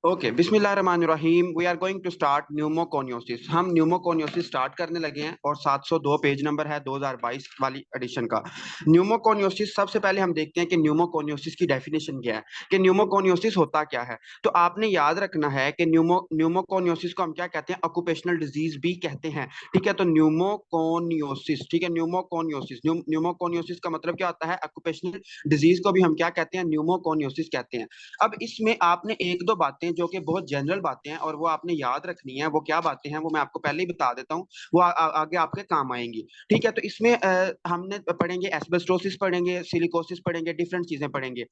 Okay, बिस्मिल्लाहिर्रहमानिर्रहीम। We are going to start pneumoconiosis. हम pneumoconiosis start करने लगे हैं और 702 पेज नंबर है 2022 वाली एडिशन का। न्यूमोकोनियोसिस, सबसे पहले हम देखते हैं कि न्यूमोकोनियोसिस की डेफिनेशन क्या है, कि न्यूमोकोनियोसिस होता क्या है। तो आपने याद रखना है कि न्यूमोकोनियोसिस को हम क्या कहते हैं, ऑक्यूपेशनल डिजीज भी कहते हैं। ठीक है, तो न्यूमोकोनियोसिस, ठीक है, न्यूमोकोनियोसिस का मतलब क्या होता है, ऑक्यूपेशनल डिजीज को भी हम क्या कहते हैं, न्यूमोकोनियोसिस कहते हैं। अब इसमें आपने एक दो बातें जो कि बहुत जनरल बातें हैं और वो आपने याद रखनी है। वो क्या बातें हैं वो मैं आपको पहले ही बता देता हूँ, वो आगे आपके काम आएंगी। ठीक है, तो इसमें हमने पढ़ेंगे एस्बेस्टोसिस, पढ़ेंगे सिलिकोसिस, पढ़ेंगे डिफरेंट चीजें पढ़ेंगे।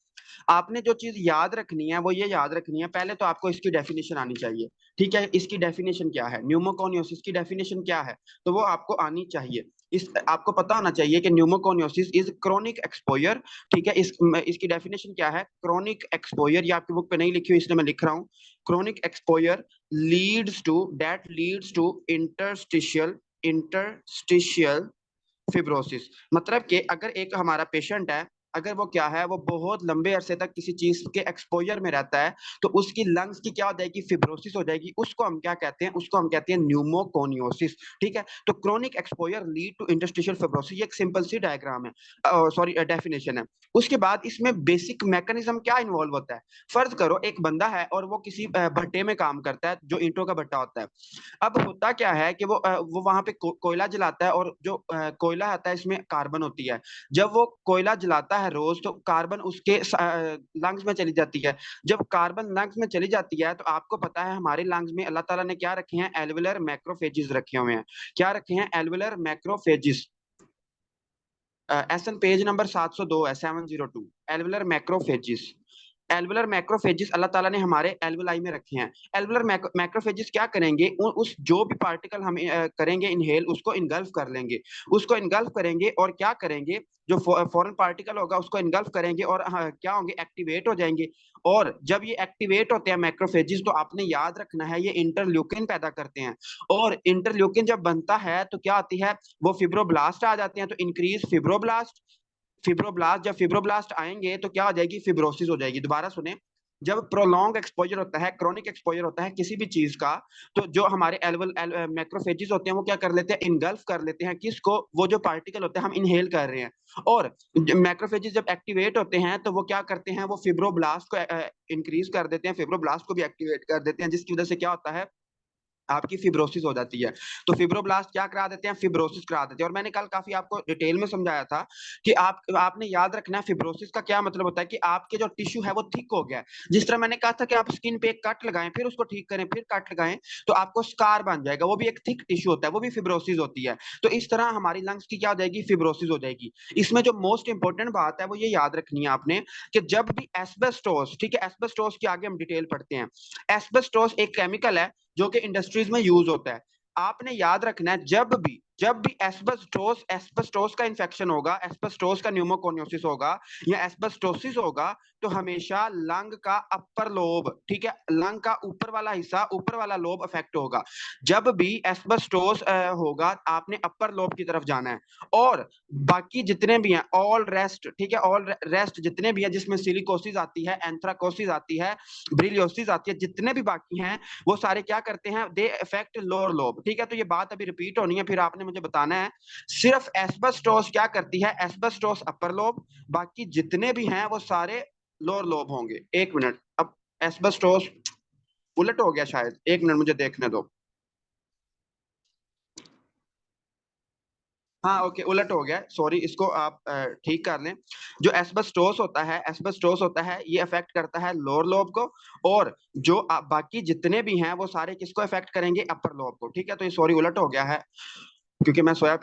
आपने जो चीज याद रखनी है वो ये याद रखनी है, पहले तो आपको इसकी डेफिनेशन आनी चाहिए। ठीक है, इसकी डेफिनेशन क्या है, न्यूमोकोनियोसिस की डेफिनेशन क्या है, तो वो आपको आनी चाहिए। इस आपको पता होना चाहिए कि न्यूमोकोनियोसिस इज क्रोनिक एक्सपोजर। ठीक है, इसकी डेफिनेशन क्या है, क्रोनिक एक्सपोजर, ये आपकी बुक पे नहीं लिखी हुई इसलिए मैं लिख रहा हूँ। Chronic exposure leads to interstitial fibrosis. मतलब कि अगर एक हमारा पेशेंट है, अगर वो क्या है, वो बहुत लंबे अरसे तक किसी चीज के एक्सपोजर में रहता है, तो उसकी लंग्स की क्या हो जाएगी, फिब्रोसिस हो जाएगी। उसको हम क्या कहते हैं, उसको हम कहते हैं न्यूमोकोनियोसिस। ठीक है, तो chronic exposure lead to interstitial fibrosis, ये एक सिंपल सी डायग्राम है, सॉरी डेफिनेशन है। उसके बाद इसमें बेसिक मैकेनिज्म क्या इन्वॉल्व होता है। फर्ज करो एक बंदा है और वो किसी भट्टे में काम करता है, जो ईंटों का भट्टा होता है। अब होता क्या है कि वो वहां पे कोयला जलाता है, और जो कोयला आता है इसमें कार्बन होती है। जब वो कोयला जलाता है रोज, तो कार्बन उसके लंग्स में चली जाती है। जब कार्बन लंग्स में चली जाती है, तो आपको पता है हमारे लंग्स में अल्लाह ताला ने क्या रखे हैं, एल्वेलर मैक्रोफेजिस रखे हुए हैं। क्या रखे हैं, alveolar macrophages. S N page number 702 है, 702, एल्वेलर मैक्रोफेजिस। एल्वुलर मैक्रोफेजिस अल्लाह ताला ने हमारे एल्वुलाई में रखे हैं। एल्वुलर मैक्रोफेजिस क्या करेंगे, उस जो भी पार्टिकल हम करेंगे इनहेल, उसको इनगल्फ कर लेंगे। उसको इनगल्फ करेंगे और क्या करेंगे, जो फॉरेन पार्टिकल होगा उसको इनगल्फ करेंगे और क्या होंगे, एक्टिवेट हो जाएंगे। और जब ये एक्टिवेट होते हैं मैक्रोफेजिस, तो आपने याद रखना है ये इंटरल्यूकिन पैदा करते हैं। और इंटरल्यूकिन जब बनता है तो क्या आती है, वो फिब्रोब्लास्ट आ जाते हैं, तो इंक्रीज फिब्रोब्लास्ट। जब फिब्रोब्लास्ट आएंगे तो क्या हो जाएगी, फिब्रोसिस हो जाएगी। दोबारा सुने, जब प्रोलॉन्ग एक्सपोजर होता है, क्रोनिक एक्सपोजर होता है किसी भी चीज का, तो जो हमारे मैक्रोफेजिस होते हैं वो क्या कर लेते हैं, इनगल्फ कर लेते हैं किसको, वो जो पार्टिकल होते हैं हम इनहेल कर रहे हैं। और मैक्रोफेजिस जब एक्टिवेट होते हैं तो वो क्या करते हैं, वो फिब्रोब्लास्ट को इंक्रीज कर देते हैं, फिब्रोब्लास्ट को भी एक्टिवेट कर देते हैं, जिसकी वजह से क्या होता है, आपकी फिब्रोसिस हो जाती है। तो फिब्रोब्लास्ट क्या करा देते हैं, फिब्रोसिस करा देते हैं। और मैंने कल काफी आपको डिटेल में समझाया था कि आपने याद रखना है फिब्रोसिस का क्या मतलब होता है, कि आपके जो टिश्यू है वो थिक हो गया है। जिस तरह मैंने कहा था कि आप स्किन पे एक कट लगाएं, फिर उसको ठीक करें, फिर कट लगाएं, तो आपको स्कार बन जाएगा, वो भी एक थिक टिश्यू होता है, वो भी फिब्रोसिस होती है। तो इस तरह हमारी लंग्स की क्या हो जाएगी, फिब्रोसिस हो जाएगी। इसमें जो मोस्ट इंपॉर्टेंट बात है वो ये याद रखनी है आपने, कि जब भी एस्बेस्टोस, ठीक है, एस्बेस्टोस की आगे हम डिटेल पढ़ते हैं। एस्बेस्टोस एक केमिकल है जो कि इंडस्ट्रीज में यूज होता है। आपने याद रखना है, जब भी एस्बेस्टोस एस्बेस्टोस का इन्फेक्शन होगा, एस्बेस्टोस का न्यूमोकोनियोसिस होगा या एस्बेस्टोसिस होगा, तो हमेशा लंग का अपर लोब, ठीक है, लंग का ऊपर वाला हिस्सा, ऊपर वाला लोब अफेक्ट होगा। जब भी एस्बेस्टोस होगा, आपने अपर लोब की तरफ जाना है। और बाकी जितने भी हैं ऑल रेस्ट, ठीक है, ऑल रेस्ट जितने भी हैं, जिसमें सिलिकोसिस आती है, एंथ्राकोसिस आती है, ब्रिलियोसिस आती है, जितने भी बाकी हैं वो सारे क्या करते हैं, दे अफेक्ट लोअर लोब। ठीक है, तो ये बात अभी रिपीट होनी है, फिर आपने मुझे बताना है। सिर्फ एस्बेस्टोस क्या करती है, एस्बेस्टोस अपर लोब, बाकी जितने भी हैं वो सारे लोअर लोब होंगे। एक मिनट, अब एस्बेस्टोस उलट हो गया शायद, एक मिनट मुझे देखने दो। हाँ ओके, उलट हो गया, सॉरी, इसको आप ठीक कर लें। जो एस्बेस्टोस होता है ये अफेक्ट करता है लोअर लोब को। और जो बाकी जितने भी हैं वो सारे किसको अफेक्ट करेंगे, अपर लोब को। ठीक है, तो ये सॉरी उलट हो गया है, क्योंकि मैं सोया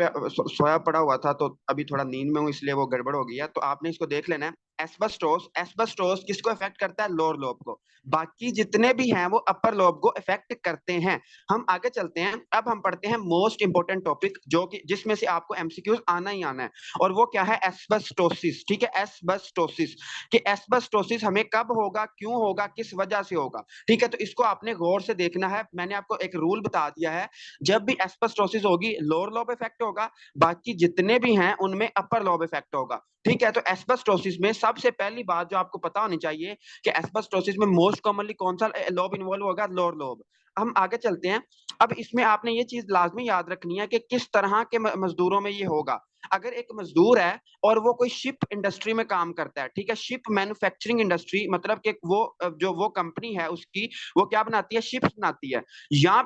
पड़ा हुआ था, तो अभी थोड़ा नींद में हूँ इसलिए वो गड़बड़ हो गई है। तो आपने इसको देख लेना है। एस्बेस्टोस किसको इफेक्ट करता है, लोअर लोब को। बाकी जितने भी हैं वो अपर लोब को इफेक्ट करते हैं। हम आगे चलते हैं, अब हम पढ़ते हैं मोस्ट इंपोर्टेंट टॉपिक, जो कि जिसमें से आपको एमसीक्यूज आना ही आना है। और वो क्या है, एस्बेस्टोसिस। ठीक है, एस्बेस्टोसिस, कि एस्बेस्टोसिस हमें कब होगा, क्यों होगा, किस वजह से होगा। ठीक है, तो इसको आपने गौर से देखना है। मैंने आपको एक रूल बता दिया है, जब भी एस्बेस्टोसिस होगी लोअर लोब इफेक्ट होगा, बाकी जितने भी हैं उनमें अपर लोब इफेक्ट होगा। ठीक है, तो एस्बेस्टोसिस में सबसे पहली बात जो आपको पता होनी चाहिए कि एस्बेस्टोसिस में मोस्ट कॉमनली कौन सा लोब इन्वॉल्व होगा, लोअर लोब। हम आगे चलते हैं। अब इसमें आपने ये चीज लाजमी याद रखनी है कि किस तरह के मजदूरों में ये होगा। अगर एक मजदूर है और वो कोई शिप इंडस्ट्री में काम करता है, ठीक है, शिप मैन्युफैक्चरिंग इंडस्ट्री, मतलब कि वो जो वो कंपनी है उसकी, वो क्या बनाती है, शिप्स बनाती है। या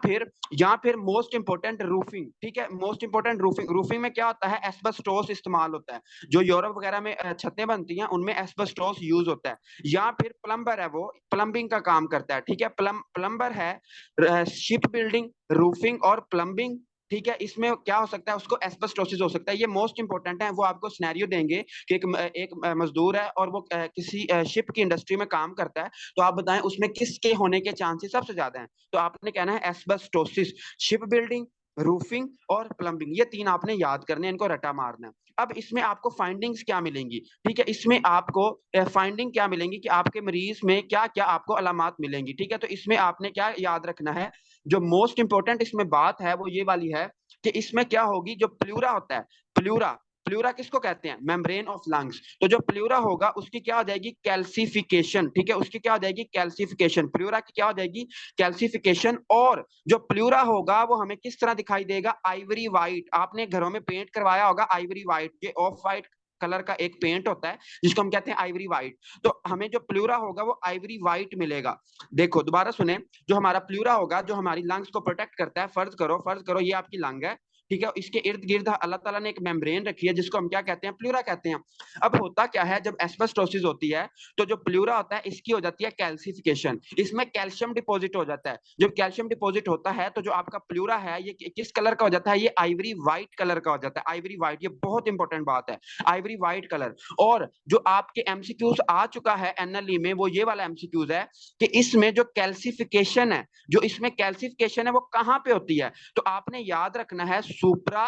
फिर मोस्ट इंपोर्टेंट रूफिंग, ठीक है, मोस्ट इंपोर्टेंट रूफिंग। रूफिंग में क्या होता है, एस्बेस्टोस इस्तेमाल होता है। जो यूरोप वगैरह में छतें बनती हैं उनमें एस्बेस्टोस यूज होता है। या फिर प्लम्बर है, वो प्लम्बिंग का काम करता है, ठीक है, प्लम्बर है। शिप बिल्डिंग, रूफिंग और प्लम्बिंग, ठीक है, इसमें क्या हो सकता है, उसको एस्बेस्टोसिस हो सकता है। ये मोस्ट इंपोर्टेंट है। वो आपको सिनेरियो देंगे कि एक मजदूर है और वो किसी शिप की इंडस्ट्री में काम करता है, तो आप बताएं उसमें किसके होने के चांसेस सबसे ज्यादा हैं। तो आपने कहना है एस्बेस्टोसिस, शिप बिल्डिंग, रूफिंग और प्लम्बिंग, ये तीन आपने याद करने हैं, इनको रटा मारना है। अब इसमें आपको फाइंडिंग्स क्या मिलेंगी, ठीक है, इसमें आपको फाइंडिंग क्या मिलेंगी कि आपके मरीज में क्या क्या आपको अलामात मिलेंगी, ठीक है। तो इसमें आपने क्या याद रखना है, जो मोस्ट इंपोर्टेंट इसमें बात है वो ये वाली है कि इसमें क्या होगी, जो प्लूरा होता है, प्लूरा, प्लूरा किसको कहते हैं, मेम्ब्रेन ऑफ लंग्स। तो जो प्लूरा होगा उसकी क्या हो जाएगी, कैल्सिफिकेशन, ठीक है, उसकी क्या हो जाएगी, कैल्सिफिकेशन, प्लूरा की क्या हो जाएगी, कैल्सिफिकेशन। और जो प्लूरा होगा वो हमें किस तरह दिखाई देगा, आइवरी व्हाइट। आपने घरों में पेंट करवाया होगा आइवरी व्हाइट, ये ऑफ व्हाइट कलर का एक पेंट होता है जिसको हम कहते हैं आइवरी व्हाइट। तो हमें जो प्लूरा होगा वो आइवरी व्हाइट मिलेगा। देखो दोबारा सुने, जो हमारा प्लूरा होगा, जो हमारी लंग्स को प्रोटेक्ट करता है, फर्ज करो ये आपकी लंग है, ठीक है, इसके इर्द गिर्द अल्लाह ताला ने एक मेम्ब्रेन रखी है जिसको हम क्या कहते हैं, प्लूरा कहते हैं। अब होता क्या है, जब एस्बेस्टोसिस होती है तो जो प्लूरा होता है इसकी हो जाती है कैल्सिफिकेशन, इसमें कैल्शियम डिपॉजिट हो जाता है। जब कैल्शियम डिपॉजिट होता है तो जो आपका प्लूरा है ये किस कलर का हो जाता है, ये आइवरी व्हाइट कलर का हो जाता है, आइवरी व्हाइट, ये बहुत इंपॉर्टेंट बात है, आइवरी व्हाइट कलर। और जो आपके एमसीक्यूज आ चुका है एनएलई में, वो ये वाला एमसीक्यूज है कि इसमें जो कैल्सिफिकेशन है, जो इसमें कैल्सिफिकेशन है वो कहां पे होती है। तो आपने याद रखना है सुप्रा,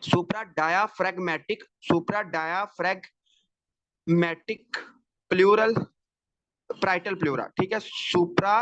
सुप्रा डायाफ्रैगमेटिक, सुप्रा डायाफ्रैगमेटिक प्लूरल प्राइटल प्लूरा, ठीक है, सुप्रा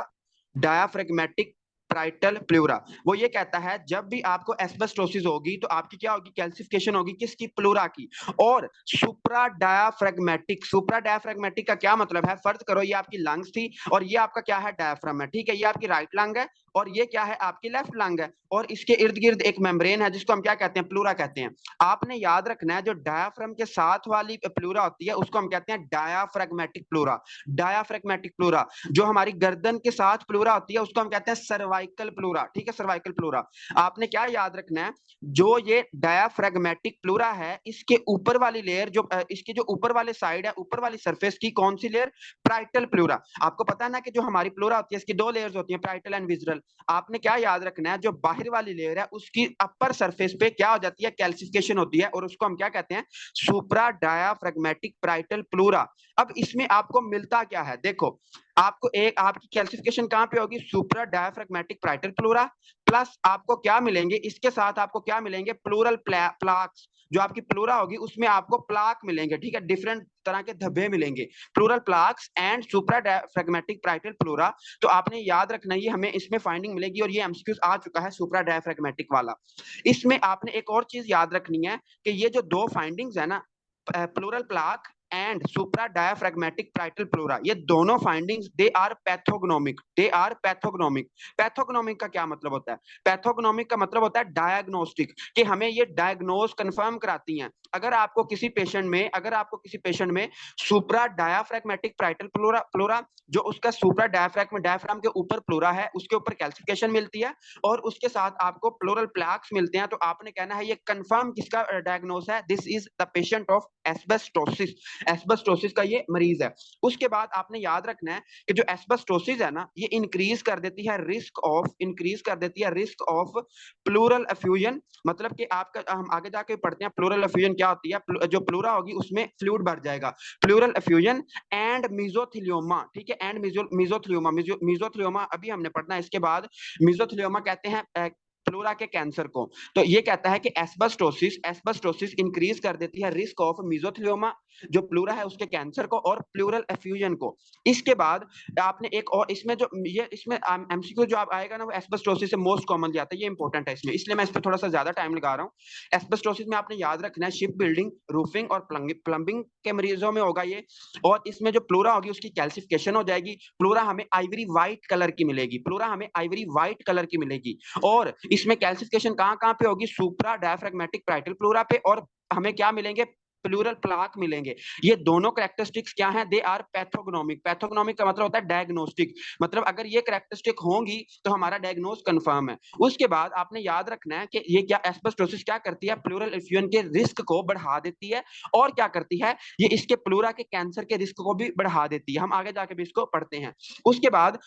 डायाफ्रैगमेटिक प्राइटल प्लूरा। वो ये कहता है जब भी आपको एस्बेस्टोसिस होगी तो आपकी क्या होगी, कैल्सिफिकेशन होगी, किसकी, प्लूरा की। और सुप्रा डायाफ्रैगमेटिक, सुप्रा डायाफ्रैगमेटिक का क्या मतलब है, फर्ज करो ये आपकी लंग्स थी और ये आपका क्या है, डायफ्राम है, ठीक है, ये आपकी राइट लंग है और ये क्या है, आपकी लेफ्ट लंग है, और इसके इर्द गिर्द एक मेम्ब्रेन है जिसको हम क्या कहते हैं, प्लूरा कहते हैं। आपने याद रखना है जो डायाफ्राम के साथ वाली प्लूरा होती है उसको हम कहते हैं डायाफ्रैगमेटिक प्लूरा, डायाफ्रैगमेटिक प्लूरा। जो हमारी गर्दन के साथ प्लूरा होती है उसको हम कहते हैं सर्वाइकल प्लूरा, ठीक है, सर्वाइकल प्लूरा। आपने क्या याद रखना है, जो ये डायाफ्रैगमेटिक प्लूरा है इसके ऊपर वाली लेयर, जो इसके जो ऊपर वाले साइड है, ऊपर वाली सरफेस की कौन सी लेयर, प्राइटल प्लूरा। आपको पता है ना कि जो हमारी प्लूरा होती है इसकी दो लेयर्स होती है, प्राइटल एंड विसरल। आपने क्या याद रखना है, जो बाहर वाली लेयर है उसकी अपर सरफेस पे क्या हो जाती है, कैल्सिफिकेशन होती है, और उसको हम क्या कहते हैं, सुप्रा डायाफ्रैगमेटिक प्राइटल प्लूरा। अब इसमें आपको मिलता क्या है, देखो आपको एक आपकी कैल्सिफिकेशन कहां पे होगी, सुप्रा डायाफ्रैगमेटिक प्राइटल प्लूरा, प्लस आपको क्या मिलेंगे, इसके साथ आपको क्या मिलेंगे, प्लूरल प्लाक्स। जो आपकी प्लूरा होगी उसमें आपको प्लाक मिलेंगे, ठीक है, डिफरेंट तरह के धब्बे मिलेंगे, pleural plaques and supra diaphragmatic parietal pleura. तो आपने याद रखना है ये हमें इसमें फाइंडिंग मिलेगी, और ये एमसीक्यूज आ चुका है सुप्रा डायाफ्रैगमेटिक वाला। इसमें आपने एक और चीज याद रखनी है कि ये जो दो फाइंडिंग्स है ना, pleural plaque and supra diaphragmatic parietal pleura, ये दोनों findings they are pathognomonic, they are pathognomonic. Pathognomonic का क्या मतलब होता है, पैथोग्नोमिक का मतलब होता है डायग्नोस्टिक, कि हमें ये डायग्नोज कंफर्म कराती हैं। अगर आपको किसी पेशेंट में, अगर आपको किसी पेशेंट में सुप्रा डायाफ्रैगमेटिक प्राइटल प्लूरा, प्लूरा जो उसका सुप्रा डायफ्राम के ऊपर प्लूरा है उसके ऊपर कैल्सिफिकेशन मिलती है, और उसके साथ आपको प्लूरल प्लैक्स मिलते हैं, तो आपने कहना है ये कंफर्म किसका डायग्नोस है, this is the patient of asbestosis, asbestosis का ये मरीज है। उसके बाद आपने याद रखना है कि जो एस्बेस्टोसिस है ना, ये इंक्रीज कर देती है रिस्क ऑफ, इंक्रीज कर देती है रिस्क ऑफ प्लूरल एफ्यूजन। मतलब कि आपका, हम आगे जाके पढ़ते हैं प्लूरल एफ्यूजन क्या होती है, जो प्लूरा होगी उसमें फ्लूइड भर जाएगा, प्लूरल एफ्यूजन एंड मीजोथेलियोमा, ठीक है, एंड मीजोथेलियोमा, मीजोथेलियोमा अभी हमने पढ़ना है। इसके बाद मीजोथेलियोमा कहते हैं प्लूरा के कैंसर को। तो ये कहता है कि एस्बेस्टोसिस इंक्रीज कर देती है रिस्क ऑफ मेसोथेलियोमा, जो प्लूरा है उसके कैंसर को, और प्लूरल एफ्यूजन को। इसके बाद आपने एक और इसमें जो ये इसमें एमसीक्यू जो आप आएगा ना, वो एस्बेस्टोसिस से मोस्ट कॉमनली आता है, ये इंपॉर्टेंट है इसमें, इसलिए मैं इस पर थोड़ा सा ज्यादा टाइम लगा रहा हूँ। एस्बेस्टोसिस में आपने याद रखना है शिप बिल्डिंग, रूफिंग और प्लम्बिंग के मरीजों में होगा ये। और इसमें जो प्लूरा होगी उसकी कैल्सिफिकेशन हो जाएगी, प्लूरा हमें आइवरी व्हाइट कलर की मिलेगी, प्लूरा हमें आइवरी व्हाइट कलर की मिलेगी। और इसमें कैल्सिफिकेशन कहाँ कहाँ पे होगी? सुप्रा डायफ्रैग्मेटिक पैराइटल प्लूरा पे, और हमें क्या मिलेंगे? प्लूरल प्लाक मिलेंगे। ये दोनों कैरेक्टरिस्टिक्स क्या हैं? They are pathognomonic. पैथोग्नोमिक का मतलब होता है डायग्नोस्टिक, मतलब अगर ये कैरेक्टरिस्टिक होंगी तो हमारा डायग्नोस कंफर्म है। उसके बाद आपने याद रखना है कि ये क्या एस्बेस्टोसिस क्या करती है? प्लूरल एफ्यूजन के रिस्क को बढ़ा देती है, और क्या करती है? ये इसके प्लूरा के कैंसर के रिस्क को भी बढ़ा देती है। हम आगे जाके भी इसको पढ़ते हैं। उसके बाद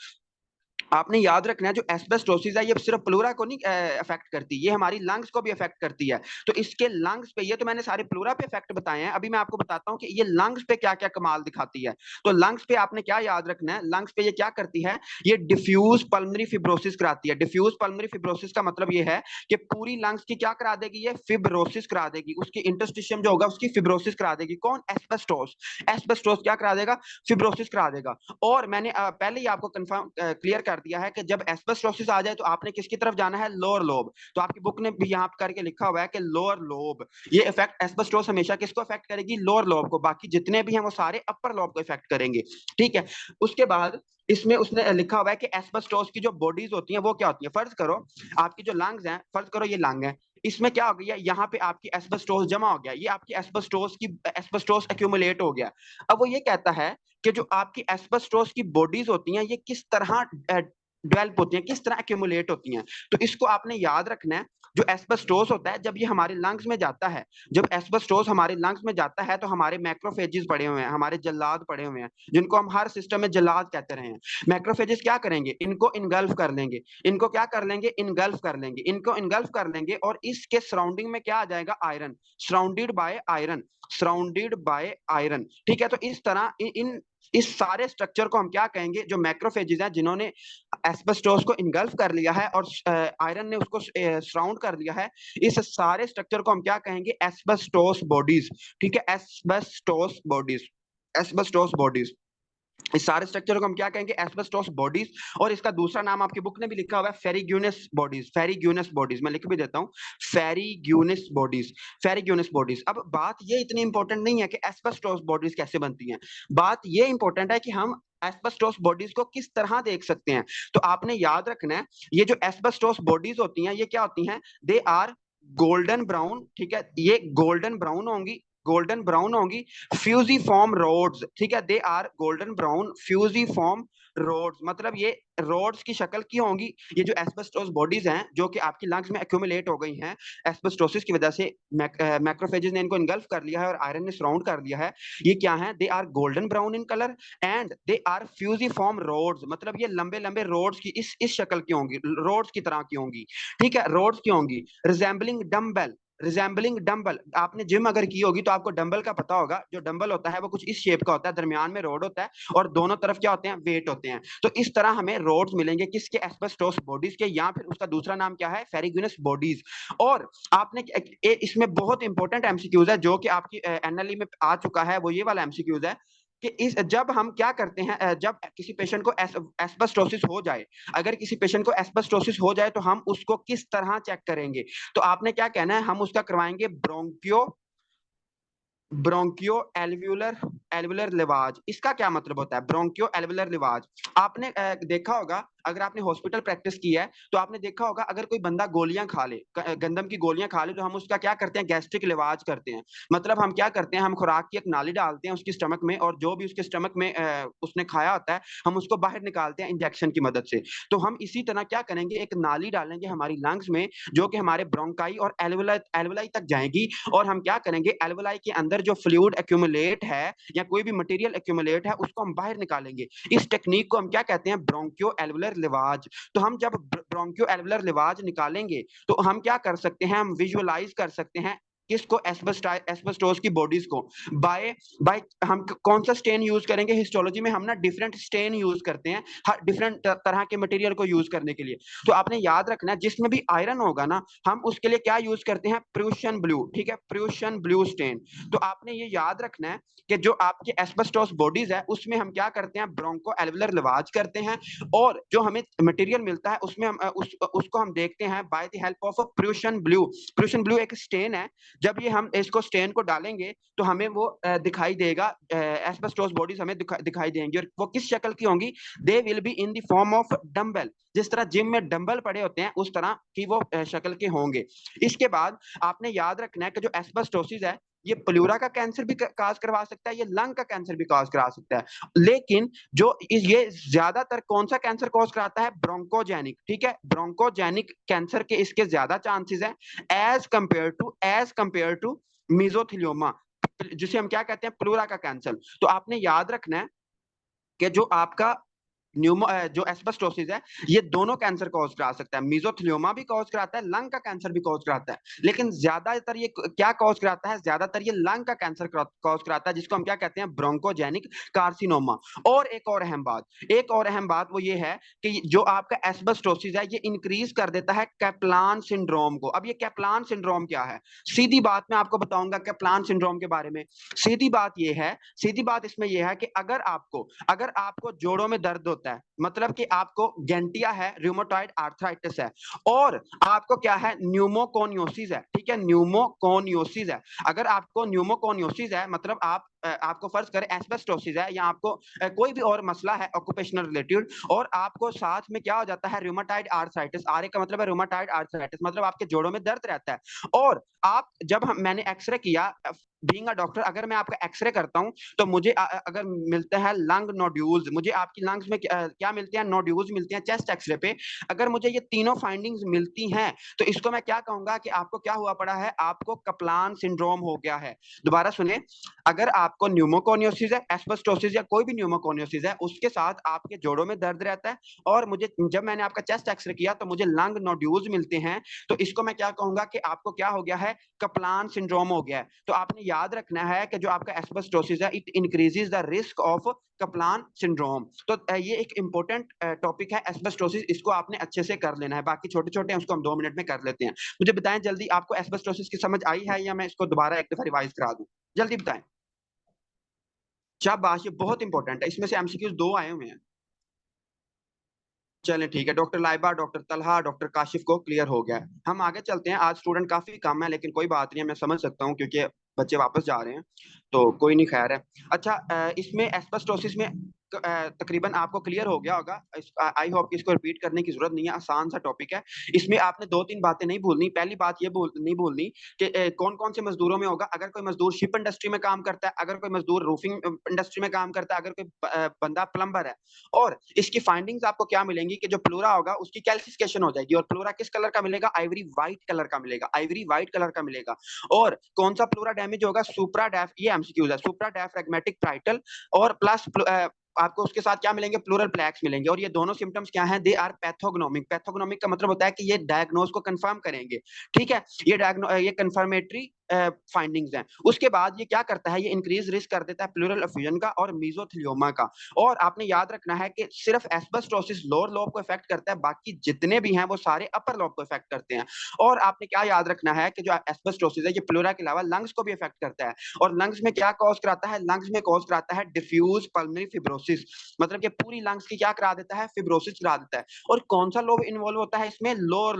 आपने याद रखना है जो एस्बेस्टोसिस है ये सिर्फ प्लूरा को नहीं अफेक्ट करती, ये हमारी लंग्स को भी अफेक्ट करती है। तो इसके लंग्स पे, ये तो मैंने सारे प्लूरा पे इफेक्ट बताए हैं, अभी मैं आपको बताता हूं कि ये लंग्स पे क्या क्या कमाल दिखाती है। तो लंग्स पे आपने क्या याद रखना है? लंग्स पे ये क्या करती है? ये डिफ्यूज पल्मोनरी फिब्रोसिस कराती है। डिफ्यूज पल्मोनरी फिब्रोसिस का मतलब ये है कि पूरी लंग्स की क्या करा देगी? ये फिब्रोसिस करा देगी, उसकी इंटरस्टिशियम जो होगा उसकी फिब्रोसिस करा देगी। कौन? एस्बेस्टोस। एस्बेस्टोस क्या करा देगा? फिब्रोसिस करा देगा। और मैंने पहले ही आपको कंफर्म क्लियर कर दिया है कि जब एस्बेस्टोसिस आ जाए तो आपने किसकी तरफ जाना है? Lower lobe. तो आपकी बुक ने भी यहाँ करके लिखा हुआ है कि लोअर लोब। ये इफेक्ट एस्बेस्टोस हमेशा किसको इफेक्ट करेगी? लोअर लोब को। बाकी जितने भी हैं वो सारे अपर लोब को इफेक्ट करेंगे। ठीक है। उसके बाद इसमें उसने लिखा हुआ है कि एस्बेस्टोस की जो बॉडीज होती हैं वो क्या होती है। फर्ज करो आपकी जो लंग्स हैं, फर्ज करो ये लंग है, इसमें क्या हो गया? यहाँ पे आपकी एस्बेस्टोस जमा हो गया, ये आपकी एस्बेस्टोस एक्यूमुलेट हो गया। अब वो ये कहता है कि जो आपकी एस्बेस्टोस की बॉडीज होती हैं ये किस तरह डेवलप होती हैं, किस तरह एक्यूमुलेट होती हैं। तो इसको आपने याद रखना है। जो एस्बेस्टोस होता है जब ये हमारे लंग्स में जाता है, जब एस्बेस्टोस हमारे लंग्स में जाता है तो हमारे मैक्रोफेजेस पड़े हुए हैं, हमारे जल्लाद पड़े हुए हैं, जिनको हम हर सिस्टम में जल्लाद कहते रहे हैं। मैक्रोफेजेस क्या करेंगे? इनको इनगल्फ कर लेंगे। इनको क्या कर लेंगे? इनगल्फ कर लेंगे। इनको इनगल्फ कर लेंगे और इसके सराउंडिंग में क्या आ जाएगा? Iron. Surrounded by iron. Surrounded by iron. ठीक है। तो इस तरह इन इस सारे स्ट्रक्चर को हम क्या कहेंगे? जो मैक्रोफेजेस हैं जिन्होंने एस्बेस्टोस को इनगल्फ कर लिया है और आयरन ने उसको सराउंड कर लिया है, इस सारे स्ट्रक्चर को हम क्या कहेंगे? Asbestos bodies. ठीक है। Asbestos bodies. Asbestos bodies. इस सारे स्ट्रक्चर को हम क्या कहेंगे? Asbestos bodies. और इसका दूसरा नाम आपकी बुक ने भी लिखा हुआ है फेरिग्यूनस बॉडीज। फेरिग्यूनस बॉडीज मैं लिख भी देता हूं, फेरिग्यूनस बॉडीज। फेरिग्यूनस बॉडीज। अब बात ये इतनी इंपॉर्टेंट नहीं है कि एस्बेस्टोस बॉडीज कैसे बनती हैं, बात ये इंपॉर्टेंट है कि हम एस्बेस्टोस बॉडीज को किस तरह देख सकते हैं। तो आपने याद रखना है ये जो एस्बेस्टोस बॉडीज होती हैं ये क्या होती हैं? They are golden brown. ठीक है। ये गोल्डन ब्राउन होंगी, गोल्डन ब्राउन होंगी। Fusiform rods. ठीक है। They are golden brown fusiform rods, मतलब ये रोड्स की शक्ल की होंगी। ये जो एस्बेस्टोस बॉडीज हैं जो कि आपकी लंग्स में एक्यूमुलेट हो गई हैं एस्बेस्टोसिस की वजह से, मैक्रोफेजेस ने इनको इनगल्फ कर लिया है और आयरन ने सराउंड कर लिया है। ये क्या है? They are golden brown in colour and they are fusiform rods, मतलब ये लंबे लंबे रोड्स की इस शक्ल की होंगी, रोड्स की तरह की होंगी। ठीक है। रोड्स की होंगी। Resembling dumbbell. Resembling dumbbell. आपने जिम अगर की होगी तो आपको डंबल का पता होगा। जो डंबल होता है वो कुछ इस शेप का होता है, दरमियान में रोड होता है और दोनों तरफ क्या होते हैं? वेट होते हैं। तो इस तरह हमें रोड्स मिलेंगे किसके? एस्बेस्टोस बॉडीज के, या फिर उसका दूसरा नाम क्या है? फेरिग्यूनस बॉडीज। और आपने इसमें बहुत इंपॉर्टेंट एमसीक्यूज है जो कि आपकी एनएलई में आ चुका है, वो ये वाला एमसीक्यूज है कि इस जब हम क्या करते हैं, जब किसी पेशेंट को एस्बेस्टोसिस हो जाए, अगर किसी पेशेंट को एस्बेस्टोसिस हो जाए तो हम उसको किस तरह चेक करेंगे? तो आपने क्या कहना है? हम उसका करवाएंगे ब्रोंकियो एल्वुलर एल्वुलर लिवाज। इसका क्या मतलब होता है? ब्रोंकियो एल्वुलर लिवाज। आपने देखा होगा, अगर आपने हॉस्पिटल प्रैक्टिस की है तो आपने देखा होगा अगर कोई बंदा गोलियां खा ले, गंदम की गोलियां खा ले, तो हम उसका क्या करते हैं? गैस्ट्रिक लिवाज करते हैं। मतलब हम क्या करते हैं? हम खुराक की एक नाली डालते हैं उसकी स्टमक में, और जो भी उसके स्टमक में उसने खाया होता है हम उसको बाहर निकालते हैं इंजेक्शन की मदद से। तो हम इसी तरह क्या करेंगे? एक नाली डालेंगे हमारी लंग्स में जो कि हमारे ब्रोंकाई और एल्वुलाई तक जाएगी, और हम क्या करेंगे? एल्वुलाई के अंदर जो फ्लूइड एक्यूमुलेट है या कोई भी मटेरियल एक्यूमुलेट है उसको हम बाहर निकालेंगे। इस टेक्निक को हम क्या कहते हैं? ब्रोंकियो एल्वुलर लिवाज। तो हम जब ब्रोंकियो एल्वुलर लिवाज निकालेंगे तो हम क्या कर सकते हैं? हम विजुअलाइज कर सकते हैं किसको? एस्बेस्टोस की बॉडीज को। बाय बाय हम कौन सा स्टेन यूज करेंगे? हिस्टोलॉजी में हम ना डिफरेंट स्टेन यूज करते हैं हर डिफरेंट तरह के मटेरियल को यूज करने के लिए। तो आपने याद रखना है जिसमें भी आयरन होगा ना, हम उसके लिए क्या यूज करते हैं? Prussian blue. ठीक है, प्रूशियन ब्लू स्टेन। तो आपने ये याद रखना है कि जो आपके एस्बेस्टोस बॉडीज है उसमें हम क्या करते हैं? ब्रोंको एल्वुलर लिवाज करते हैं, और जो हमें मटेरियल मिलता है उसमें हम उसको हम देखते हैं by the help of Prussian blue. Prussian blue एक स्टेन है। जब ये हम इसको स्टेन को डालेंगे तो हमें वो दिखाई देगा, एस्बेस्टोस बॉडीज हमें दिखाई देंगी, और वो किस शक्ल की होंगी? दे will be in the form of dumbbell. जिस तरह जिम में डंबल पड़े होते हैं उस तरह की वो शक्ल के होंगे। इसके बाद आपने याद रखना है कि जो एस्बेस्टोसिस है ये प्लूरा का कैंसर भी काज करवा सकता है, ये लंग का कैंसर भी काज करा सकता है। लेकिन जो ये ज्यादातर कौन सा कैंसर कॉज कराता है? ब्रोंकोजेनिक। ठीक है, ब्रोंकोजेनिक कैंसर के इसके ज्यादा चांसेस है एज कंपेयर टू मीजोथेलियोमा, जिसे हम क्या कहते हैं? प्लूरा का कैंसर। तो आपने याद रखना है कि जो आपका जो एस्बेस्टोसिस है ये दोनों कैंसर कॉज करा सकता है। मीजोथेलियोमा भी कॉज कराता है, लंग का कैंसर भी कॉज कराता है। लेकिन ज्यादातर ये क्या कॉज कराता है? ज्यादातर ये लंग का कैंसर कॉज कराता है, जिसको हम क्या कहते हैं? Bronchogenic carcinoma. और एक और अहम बात वो ये है कि जो आपका एस्बेस्टोसिस है ये इंक्रीज कर देता है कैप्लान सिंड्रोम को। अब ये कैप्लान सिंड्रोम क्या है? सीधी बात मैं आपको बताऊंगा कैप्लान सिंड्रोम के बारे में। सीधी बात इसमें यह है कि अगर आपको जोड़ों में दर्द होता है, मतलब कि आपको गेंटिया है, रूमेटॉइड आर्थराइटिस है, और आपको क्या है? न्यूमोकोनियोसिस है। ठीक है, न्यूमोकोनियोसिस है। अगर आपको न्यूमोकोनियोसिस है मतलब आपको फर्ज करें एस्बेस्टोसिस है, या आपको कोई भी और मसला है ऑक्यूपेशनल रिलेटेड, और आपको साथ में क्या हो जाता है? Rheumatoid arthritis. आर का मतलब है रूमेटॉइड आर्थराइटिस, मतलब आपके जोड़ों में दर्द रहता है। और आप जब मैंने एक्सरे किया, बीइंग अ डॉक्टर, अगर मैं आपका एक्सरे करता हूं तो मुझे अगर मिलते हैं लंग नोड्यूल्स, मुझे आपकी लंग्स में क्या मिलते हैं? नोड्यूल्स मिलते हैं चेस्ट एक्सरे पे। अगर मुझे ये तीनों फाइंडिंग्स मिलती हैं तो इसको मैं क्या कहूंगा कि आपको क्या हुआ पड़ा है? आपको कप्लान सिंड्रोम हो गया है। दोबारा सुने, अगर आपको न्यूमोकोनियोसिस है, एस्बेस्टोसिस या कोई भी न्यूमोकोनियोसिस है, उसके साथ आपके जोड़ों में दर्द रहता है, और मुझे जब मैंने आपका चेस्ट एक्सरे किया तो मुझे लंग नोड्यूल्स मिलते हैं, तो इसको मैं क्या कहूंगा कि आपको क्या हो गया है? कप्लान सिंड्रोम हो गया है। तो आपने याद रखना है कि जो आपका एस्बेस्टोसिस है it increases the risk of Kaplan syndrome. तो ये एक इंपॉर्टेंट टॉपिक है एस्बेस्टोसिस, इसको आपने अच्छे से कर लेना है। बाकी छोटे छोटे हैं उसको हम 2 मिनट में कर लेते हैं। मुझे बताएं जल्दी, आपको एस्बेस्टोसिस की समझ आई है या मैं इसको दोबारा एक दफा रिवाइज करा दूं? जल्दी बताएं। शाबाश, ये बहुत इंपॉर्टेंट है, इसमें से एमसीक्यूज 2 आए हुए हैं। चलें ठीक है, doctor Laiba, doctor Talha, doctor Kashif को क्लियर हो गया है। हम आगे चलते हैं। आज स्टूडेंट काफी कम है लेकिन कोई बात नहीं है, मैं समझ सकता हूँ क्योंकि बच्चे वापस जा रहे हैं, तो कोई नहीं, खैर है। अच्छा, इसमें एस्बेस्टोसिस में तकरीबन आपको क्लियर हो गया होगा। आई होप कि इसको रिपीट करने की जरूरत नहीं है, आसान सा टॉपिक है। इसमें आपने 2-3 बातें नहीं भूलनी। पहली बात ये नहीं भूलनी कि कौन कौन से मजदूरों में होगा। अगर कोई मजदूर शिप इंडस्ट्री में काम करता है, अगर कोई मजदूर रूफिंग इंडस्ट्री में काम करता है, अगर कोई बंदा प्लम्बर है, और इसकी फाइंडिंग्स आपको क्या मिलेंगी कि जो प्लूरा होगा उसकी कैल्सिफिकेशन हो जाएगी, और प्लूरा किस कलर का मिलेगा? आइवरी व्हाइट कलर का मिलेगा, आइवरी व्हाइट कलर का मिलेगा। और कौन सा प्लूरा डैमेज होगा? सुप्रा डैफ, ये एमसीक्यूज है, सुप्रा डायफ्रैग्मेटिक प्राइटल, और प्लस आपको उसके साथ क्या मिलेंगे? प्लूरल प्लैक्स मिलेंगे। और ये दोनों सिम्टम्स क्या हैं? They are pathognomonic. पैथोग्नोमिक का मतलब होता है कि ये डायग्नोज को कंफर्म करेंगे। ठीक है, ये कंफर्मेटरी फाइंडिंग्स हैं। उसके बाद ये क्या करता है? ये इंक्रीज रिस्क कर देता है प्लूरल एफ्यूजन का और मीजोथेलियोमा का। और आपने याद रखना है कि सिर्फ एस्बेस्टोसिस लोअर लोब को इफेक्ट करता है, बाकी जितने भी हैं वो सारे अपर लोब को इफेक्ट करते हैं। और आपने क्या याद रखना है कि जो एस्बेस्टोसिस है ये प्लूरा के अलावा लंग्स को भी इफेक्ट करता है। और लंग्स में क्या कॉज कराता है? लंग्स में कॉज कराता है डिफ्यूज पल्मोनरी फिब्रोसिस, मतलब कि पूरी लंग्स की क्या करा देता है? फिब्रोसिस करा देता है। और कौन सा लोब इन्वॉल्व होता है इसमें? लोअर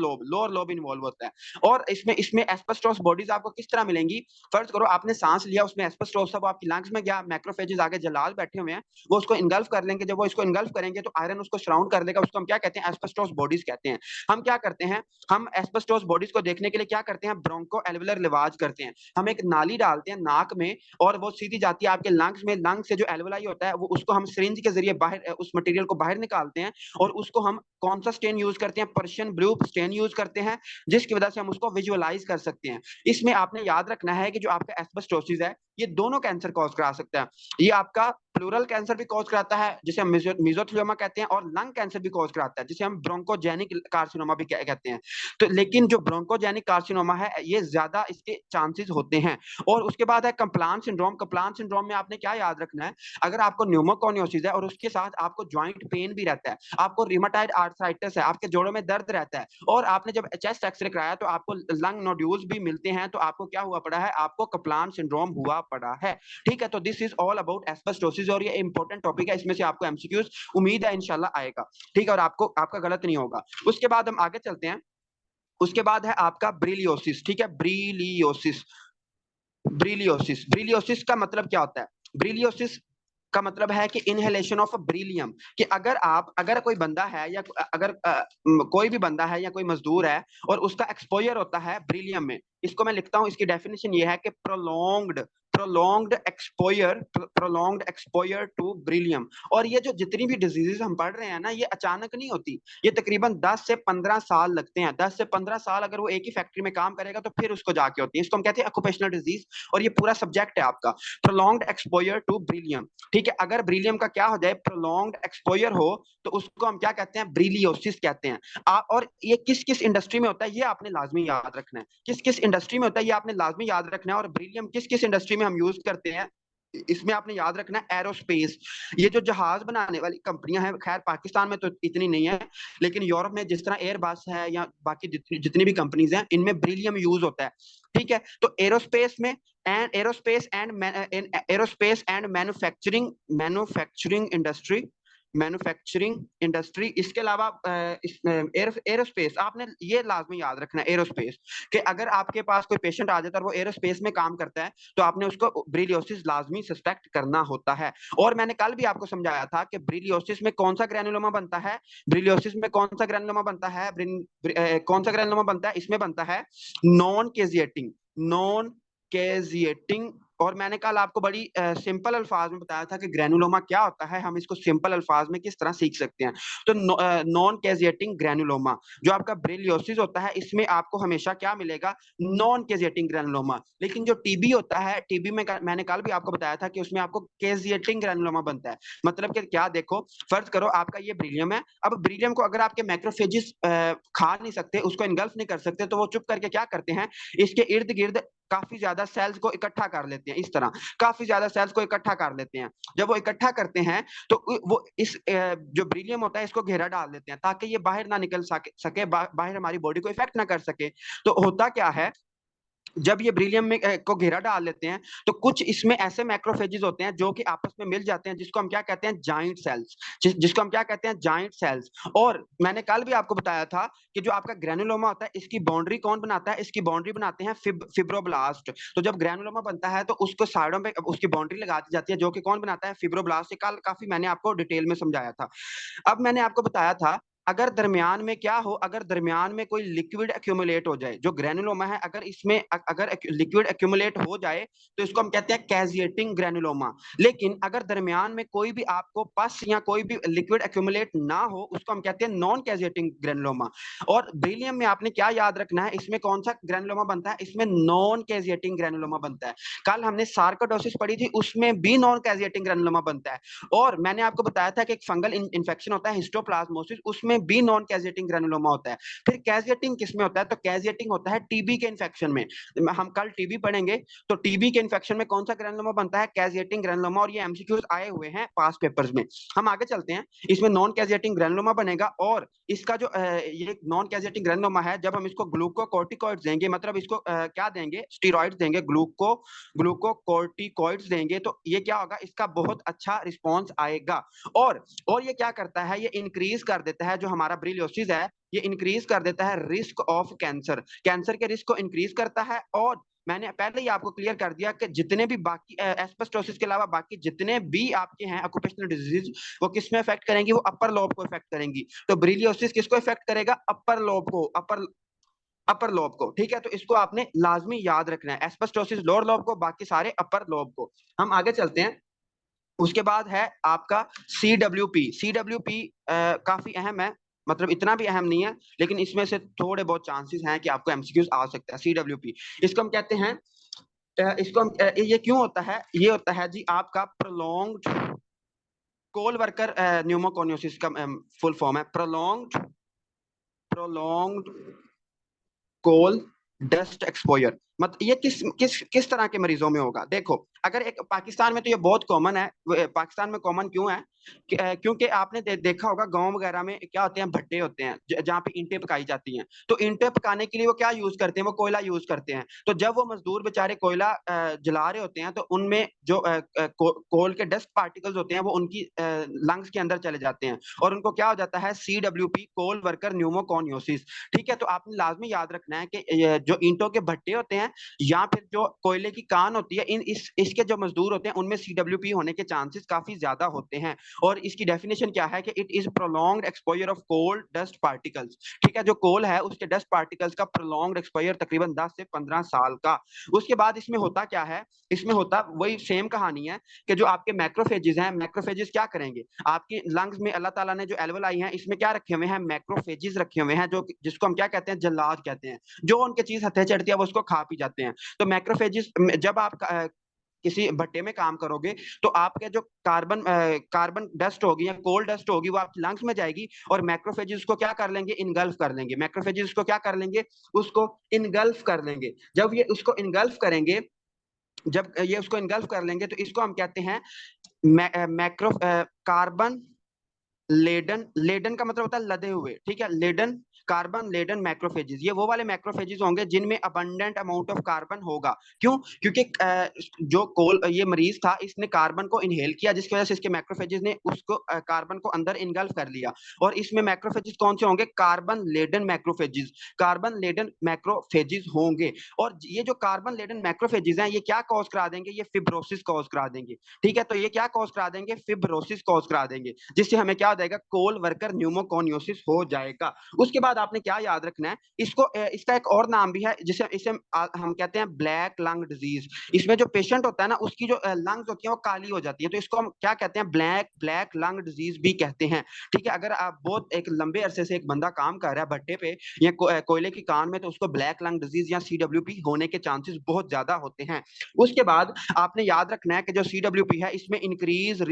लोब इन्वॉल्व होता है। और इसमें एस्बेस्टोस बॉडीज आपको किस तरह मिलेंगी? फर्ज करो आपने सांस लिया, उसमें एस्बेस्टोस सब आपकी लंग्स में गया, मैक्रोफेजेस आगे जलाल बैठे हुए हैं, वो उसको इनगल्फ कर लेंगे। जब वो इसको इनगल्फ करेंगे तो आयरन उसको सराउंड कर लेगा, उसको हम क्या कहते हैं? एस्बेस्टोस बॉडीज कहते हैं। हम क्या करते हैं? हम एस्बेस्टोस बॉडीज को देखने के लिए क्या करते हैं? ब्रोंको एल्वुलर लिवाज करते हैं। हम एक नाली डालते हैं नाक में, और वो सीधी जाती है आपके लंग्स में। लंग से जो एल्वुलाई होता है वो उसको हम सिरिंज के जरिए बाहर उस मटेरियल को बाहर निकालते हैं और उसको हम कौन सा स्टेन यूज करते हैं, पर्शियन ब्लू स्टेन यूज करते हैं, जिसकी वजह से हम उसको विजुअलाइज कर सकते हैं। इसमें आपने याद रखना है कि जो आपका एस्बेस्टोसिस है ये दोनों कैंसर कॉज करा सकता है। ये आपका प्लूरल कैंसर भी कॉज कराता है जिसे हम मेसोथेलियोमा कहते हैं, और लंग कैंसर भी कॉज कराता है जिसे हम ब्रोंकोजेनिक कार्सिनोमा भी कहते हैं। तो लेकिन जो ब्रोंकोजेनिक कार्सिनोमा है ये ज्यादा इसके चांसेस होते हैं। और उसके बाद है कम्प्लान सिंड्रोम। कम्प्लान सिंड्रोम में आपने क्या याद रखना है, अगर आपको न्यूमोकोनियोसिस है और उसके साथ आपको ज्वाइंट पेन भी रहता है, आपको रिमाटाइड आर्थराइटिस है, आपके जोड़ों में दर्द रहता है, और आपने जब चेस्ट एक्सरे कराया तो आपको लंग नोड्यूल्स भी मिलते हैं, तो आपको क्या हुआ पड़ा है, आपको कम्प्लान सिंड्रोम हुआ पड़ा है। ठीक है, तो this is all about asbestosis, और ये इंपॉर्टेंट टॉपिक है, इसमें से आपको एमसीक्यूज उम्मीद है इंशाल्लाह आएगा। ठीक है, और आपको आपका गलत नहीं होगा। उसके बाद हम आगे चलते हैं। उसके बाद है आपका ब्रिलियोसिस। ठीक है, ब्रिलियोसिस। ब्रिलियोसिस, ब्रिलियोसिस का मतलब क्या होता है? ब्रिलियोसिस का मतलब है कि इनहेलेशन ऑफ ब्रिलियम। कि अगर कोई बंदा है या अगर कोई भी बंदा है या कोई मजदूर है और उसका एक्सपोजर होता है ब्रिलियम में, इसको मैं लिखता हूं, इसकी डेफिनेशन ये है कि प्रोलॉन्ग्ड एक्सपोजर टू ब्रिलियम। और ये जो जितनी भी डिजीजेस हम पढ़ रहे हैं ना, ये अचानक नहीं होती, ये तकरीबन 10 से 15 साल लगते हैं। 10 से 15 साल अगर वो एक ही फैक्ट्री में काम करेगा तो फिर उसको जाके होती है। इसको हम कहते हैं ऑक्यूपेशनल डिजीज, और ये पूरा सब्जेक्ट है आपका, प्रोलॉन्ग्ड एक्सपोजर टू ब्रिलियम। ठीक है, अगर ब्रिलियम का क्या हो जाए, प्रोलॉन्ग्ड एक्सपोजर हो, तो उसको हम क्या कहते हैं, ब्रिलियोसिस कहते हैं। और ये किस किस इंडस्ट्री में होता है ये आपने लाजमी याद रखना है, किस किस इंडस्ट्री में होता है ये आपने लाजमी याद रखना है। और ब्रिलियम किस किस इंडस्ट्री में हम यूज करते हैं इसमें आपने याद रखना है, एरोस्पेस। ये जो जहाज बनाने वाली कंपनियां हैं, खैर पाकिस्तान में तो इतनी नहीं है, लेकिन यूरोप में जिस तरह एयरबस है या बाकी जितनी भी कंपनीज हैं, इनमें ब्रिलियम यूज होता है। ठीक है, तो एरोस्पेस में एरोस्पेस एंड मैन्युफैक्चरिंग इंडस्ट्री, इसके अलावा एरोस्पेस आपने ये लाजमी याद रखना है, एरोस्पेस, कि अगर आपके पास कोई पेशेंट आ जाता है और वो एरोस्पेस में काम करता है तो आपने उसको ब्रिलियोसिस लाजमी सस्पेक्ट करना होता है। और मैंने कल भी आपको समझाया था कि ब्रिलियोसिस में कौन सा ग्रैनुलोमा बनता है, ब्रिलियोसिस में कौन सा ग्रैनुलोमा बनता है, कौन सा ग्रैनुलोमा बनता है, इसमें बनता है नॉन केजिएटिंग। और मैंने कल आपको बड़ी सिंपल अल्फाज में बताया था कि ग्रैनुलोमा क्या होता है, हम इसको सिंपल अल्फाज में किस तरह सीख सकते हैं। तो नॉन केजिएटिंग ग्रैनुलोमा जो आपका ब्रिलियोसिस होता है, इसमें आपको हमेशा क्या मिलेगा, नॉन केजिएटिंग ग्रैनुलोमा। लेकिन जो टीबी होता है, टीबी में मैंने कल भी आपको बताया था कि उसमें आपको केजिएटिंग ग्रैनुलोमा बनता है। मतलब कि क्या, देखो फर्ज करो आपका ये ब्रिलियम है, अब ब्रिलियम को अगर आपके मैक्रोफेजिस खा नहीं सकते, उसको इनगल्फ नहीं कर सकते, तो वो चुप करके क्या करते हैं, इसके इर्द गिर्द काफी ज्यादा सेल्स को इकट्ठा कर लेते हैं। इस तरह काफी ज्यादा सेल्स को इकट्ठा कर लेते हैं। जब वो इकट्ठा करते हैं तो वो इस जो ब्रिलियम होता है इसको घेरा डाल देते हैं ताकि ये बाहर ना निकल सके, बाहर हमारी बॉडी को इफेक्ट ना कर सके। तो होता क्या है, जब ये ब्रिलियम में को घेरा डाल लेते हैं तो कुछ इसमें ऐसे मैक्रोफेजेस होते हैं जो कि आपस में मिल जाते हैं, जिसको हम क्या कहते हैं, जाइंट सेल्स। जिसको हम क्या कहते हैं, जाइंट सेल्स। और मैंने कल भी आपको बताया था कि जो आपका ग्रैनुलोमा होता है इसकी बाउंड्री कौन बनाता है, इसकी बाउंड्री बनाते हैं फिब्रोब्लास्ट। तो जब ग्रैनुलोमा बनता है तो उसको साइडों पे उसकी बाउंड्री लगा दी जाती है, जो कि कौन बनाता है, फिब्रोब्लास्ट। ये कल काफी मैंने आपको डिटेल में समझाया था। अब मैंने आपको बताया था, अगर दरमियान में क्या हो, अगर दरमियान में कोई लिक्विड एक्यूमुलेट हो जाए, जो ग्रैनुलोमा है अगर इसमें अगर लिक्विड एक्यूमुलेट हो जाए तो इसको हम कहते हैं कैजिएटिंग ग्रैनुलोमा। लेकिन अगर दरमियान में कोई भी आपको पस या कोई भी लिक्विड एक्यूमुलेट ना हो, उसको हम कहते हैं नॉन कैजिएटिंग ग्रैनुलोमा। और ब्रिलियम में आपने क्या याद रखना है, इसमें कौन सा ग्रैनुलोमा बनता है, इसमें नॉन कैजिएटिंग ग्रैनुलोमा बनता है। कल हमने सार्कोडोसिस पढ़ी थी, उसमें भी नॉन कैजिएटिंग ग्रैनुलोमा बनता है। और मैंने आपको बताया था कि एक फंगल इन्फेक्शन होता है हिस्टोप्लाज्मोसिस, उसमें भी नॉन कैजिएटिंग ग्रैनुलोमा होता है। फिर कैजिएटिंग किसमें होता है, तो कैजिएटिंग होता है टीबी के इन्फेक्शन में। हम कल टीबी पढ़ेंगे, तो टीबी के इन्फेक्शन में कौन सा ग्रैनुलोमा बनता है, कैजिएटिंग ग्रैनुलोमा। और ये एमसीक्यूज आए हुए हैं पास पेपर्स में। हम आगे चलते हैं, इसमें नॉन कैजिएटिंग ग्रैनुलोमा बनेगा। और इसका जो ये नॉन कैजिएटिंग ग्रैनुलोमा है, जब हम इसको ग्लूकोकॉर्टिकॉइड्स देंगे, मतलब इसको क्या देंगे, स्टेरॉइड्स देंगे, ग्लूकोकॉर्टिकॉइड्स देंगे, तो ये क्या होगा, इसका बहुत अच्छा रिस्पॉन्स आएगा। और ये क्या करता है, ये इंक्रीज कर देता है, जो हमारा ब्रिलियोसिस है ये इंक्रीज कर देता है रिस्क ऑफ कैंसर, कैंसर के रिस्क को इंक्रीज करता है। और मैंने पहले ही आपको क्लियर कर दिया कि जितने भी बाकी एस्बेस्टोसिस के अलावा बाकी जितने भी आपके हैं ऑक्यूपेशनल डिजीज, वो किस में इफेक्ट करेंगी, वो अपर लोब को इफेक्ट करेंगी। तो ब्रिलियोसिस किसको इफेक्ट करेगा, अपर लोब को, अपर लोब को। ठीक है, तो इसको आपने लाजमी याद रखना है, एस्बेस्टोसिस लोअर लोब को, बाकी सारे अपर लोब को। हम आगे चलते हैं। उसके बाद है आपका CWP। CWP काफी अहम है, मतलब इतना भी अहम नहीं है, लेकिन इसमें से थोड़े बहुत चांसेस हैं कि आपको एमसीक्यूज आ सकता है। CWP इसको हम कहते हैं, इसको हम ये क्यों होता है, ये होता है जी आपका प्रोलॉन्ग्ड कोल वर्कर न्यूमोकोनियोसिस का फुल फॉर्म है प्रोलॉन्ग्ड कोल डस्ट एक्सपोजर। मतलब ये किस किस किस तरह के मरीजों में होगा। देखो, अगर एक पाकिस्तान में तो ये बहुत कॉमन है। पाकिस्तान में कॉमन क्यों है क्योंकि आपने देखा होगा गांव वगैरह में क्या होते हैं, भट्टे होते हैं जहाँ पे ईंटें पकाई जाती हैं। तो ईंटें पकाने के लिए वो क्या यूज करते हैं, वो कोयला यूज करते हैं। तो जब वो मजदूर बेचारे कोयला जला रहे होते हैं तो उनमें जो कोल के डस्ट पार्टिकल्स होते हैं वो उनकी लंग्स के अंदर चले जाते हैं और उनको क्या हो जाता है, CWP कोल वर्कर न्यूमोकोनियोसिस। ठीक है, तो आपने लाजमी याद रखना है कि जो ईंटों के भट्टे होते हैं या फिर जो कोयले की कान होती है, इसके जो मजदूर होते हैं उनमें CWP होने के चांसेस काफी ज्यादा होते हैं। और इसकी डेफिनेशन क्या है कि it is prolonged exposure of cold dust particles. ठीक है, जो कोल है उसके डस्ट पार्टिकल्स का प्रोलॉन्ग्ड एक्सपोजर तकरीबन 10 से 15 साल का। उसके बाद इसमें होता क्या है, इसमें होता वही सेम कहानी है कि जो आपके मैक्रोफेजेस हैं, मैक्रोफेजेस क्या करेंगे, आपकी लंग्स में अल्लाह ताला ने जो एल्वेलाई हैं इसमें क्या रखे हुए हैं, मैक्रोफेजेस रखे हुए हैं, जो जिसको हम क्या कहते हैं, जल्लाद कहते हैं। जो उनके चीज हथे चढ़ती है वो उसको खा पी जाते हैं। तो मैक्रोफेजेस जब आप किसी भट्टे में काम करोगे तो आपके जो कार्बन डस्ट होगी या कोल डस्ट होगी वो आपकी लंग्स में जाएगी और मैक्रोफेजेस उसको क्या कर लेंगे, इनगल्फ कर लेंगे। मैक्रोफेजेस उसको क्या कर लेंगे, उसको इनगल्फ कर लेंगे। जब ये उसको इनगल्फ करेंगे, जब ये उसको इनगल्फ कर लेंगे तो इसको हम कहते हैं मैक्रो कार्बन लेडन। लेडन का मतलब होता है लदे हुए। ठीक है, लेडन, कार्बन लेडन मैक्रोफेजेस, ये वो वाले मैक्रोफेजेस होंगे जिनमें अबंडेंट अमाउंट ऑफ कार्बन होगा। क्यों, क्योंकि जो कोल ये मरीज था इसने कार्बन को इनहेल किया जिसकी वजह से इसके मैक्रोफेजेस ने उसको कार्बन को अंदर इनगल्फ कर लिया। और इसमें मैक्रोफेजेस कौन से होंगे, carbon laden macrophages, carbon laden macrophages होंगे। और ये जो कार्बन लेडन मैक्रोफेजेस हैं ये क्या कॉज करा देंगे, ये फिब्रोसिस कॉज करा देंगे। ठीक है, तो ये क्या कॉज करा देंगे, फिब्रोसिस कॉज करा देंगे, जिससे हमें क्या हो जाएगा, कोल वर्कर न्यूमोकोनियोसिस हो जाएगा। उसके बाद आपने क्या याद रखना है, इसको इसका एक और नाम भी है जिसे इसे हम कहते हैं ब्लैक लंग डिजीज। इसमें जो पेशेंट होता है ना उसकी जो लंग्स होती है वो काली हो जाती है, तो इसको हम क्या कहते हैं, ब्लैक लंग डिजीज भी कहते हैं। ठीक है, अगर आप बहुत एक लंबे अरसे से एक बंदा काम कर रहा है भट्टे पे या कोयले की कान में तो उसको ब्लैक लंग डिजीज या CWP होने के चांसेस बहुत ज्यादा होते हैं। उसके बाद आपने याद रखना है कि जो CWP है इसमें increase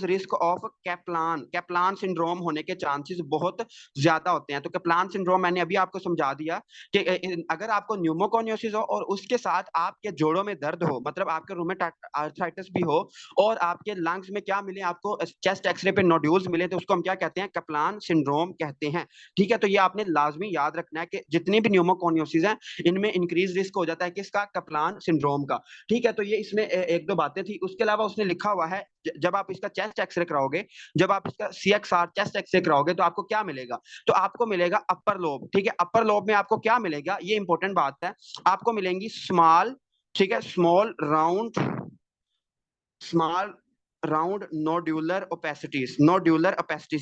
risk of Kaplan syndrome होने के चांसेस बहुत ज्यादा होते हैं। तो कैप्लान सिंड्रोम मैंने अभी आपको समझा दिया कि अगर आपको न्यूमोकोनियोसिस हो और उसके साथ आपके जोड़ों में दर्द हो, मतलब आपके रूमेट आर्थराइटिस भी हो और आपके लंग्स में क्या मिले, आपको चेस्ट एक्सरे पे नोड्यूल्स मिले, तो उसको हम क्या कहते हैं, कैप्लान सिंड्रोम कहते हैं। ठीक है, तो ये आपने लाजमी याद रखना है कि जितनी भी न्यूमोकोनियोसिस हैं इनमें इंक्रीज रिस्क हो जाता है किसका, कैप्लान सिंड्रोम का। ठीक है, तो ये इसमें एक दो बातें थी। उसके अलावा उसने लिखा हुआ है जब आप इसका चेस्ट एक्सरे कराओगे, जब आप इसका CXR चेस्ट एक्सरे कराओगे तो आपको क्या मिलेगा, तो आपको मिलेगा अपर लोब। ठीक है, अपर लोब में आपको क्या मिलेगा, ये इंपॉर्टेंट बात है, आपको मिलेंगी स्मॉल, ठीक है, स्मॉल राउंड नोड्यूलर ओपेसिटीज।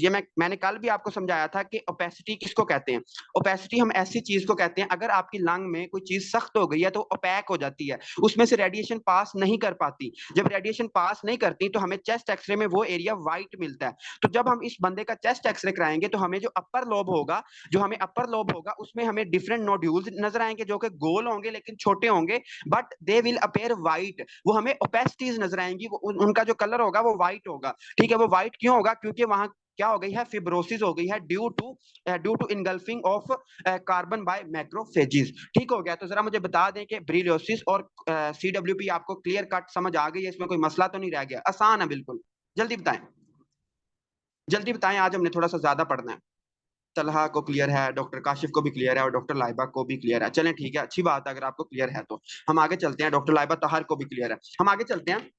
ये मैंने कल भी आपको समझाया था कि ओपेसिटी किसको कहते हैं। ओपेसिटी हम ऐसी चीज को कहते हैं अगर आपकी लंग में कोई चीज सख्त हो गई है तो ओपैक हो जाती है, उसमें से रेडिएशन पास नहीं कर पाती। जब रेडिएशन पास नहीं करती तो हमें चेस्ट एक्सरे में वो एरिया व्हाइट मिलता है। तो जब हम इस बंदे का चेस्ट एक्सरे कराएंगे तो हमें जो अपर लोब होगा उसमें हमें डिफरेंट नोड्यूल्स नजर आएंगे जो कि गोल होंगे लेकिन छोटे होंगे, but they will appear white. वो हमें ओपेसिटीज नजर आएंगी, उनका जो कलर होगा वो व्हाइट होगा। ठीक है, वो व्हाइट क्यों होगा, क्योंकि वहां क्या हो गई है, फिब्रोसिस हो गई है due to engulfing of carbon by macrophages. ठीक हो गया, तो जरा मुझे बता दें कि ब्रिलियोसिस और CWP आपको क्लियर कट समझ आ गई है, इसमें कोई मसला तो नहीं रह गया, आसान है बिल्कुल। जल्दी बताएं, जल्दी बताएं, आज हमने थोड़ा सा ज्यादा पढ़ना है। तलहा को क्लियर है, डॉक्टर काशिफ को भी क्लियर है और डॉक्टर लाइबा को भी क्लियर है। चलें ठीक है, अच्छी बात है अगर आपको क्लियर है तो हम आगे चलते हैं। डॉक्टर लाइबा तहार को भी क्लियर है, हम आगे चलते हैं।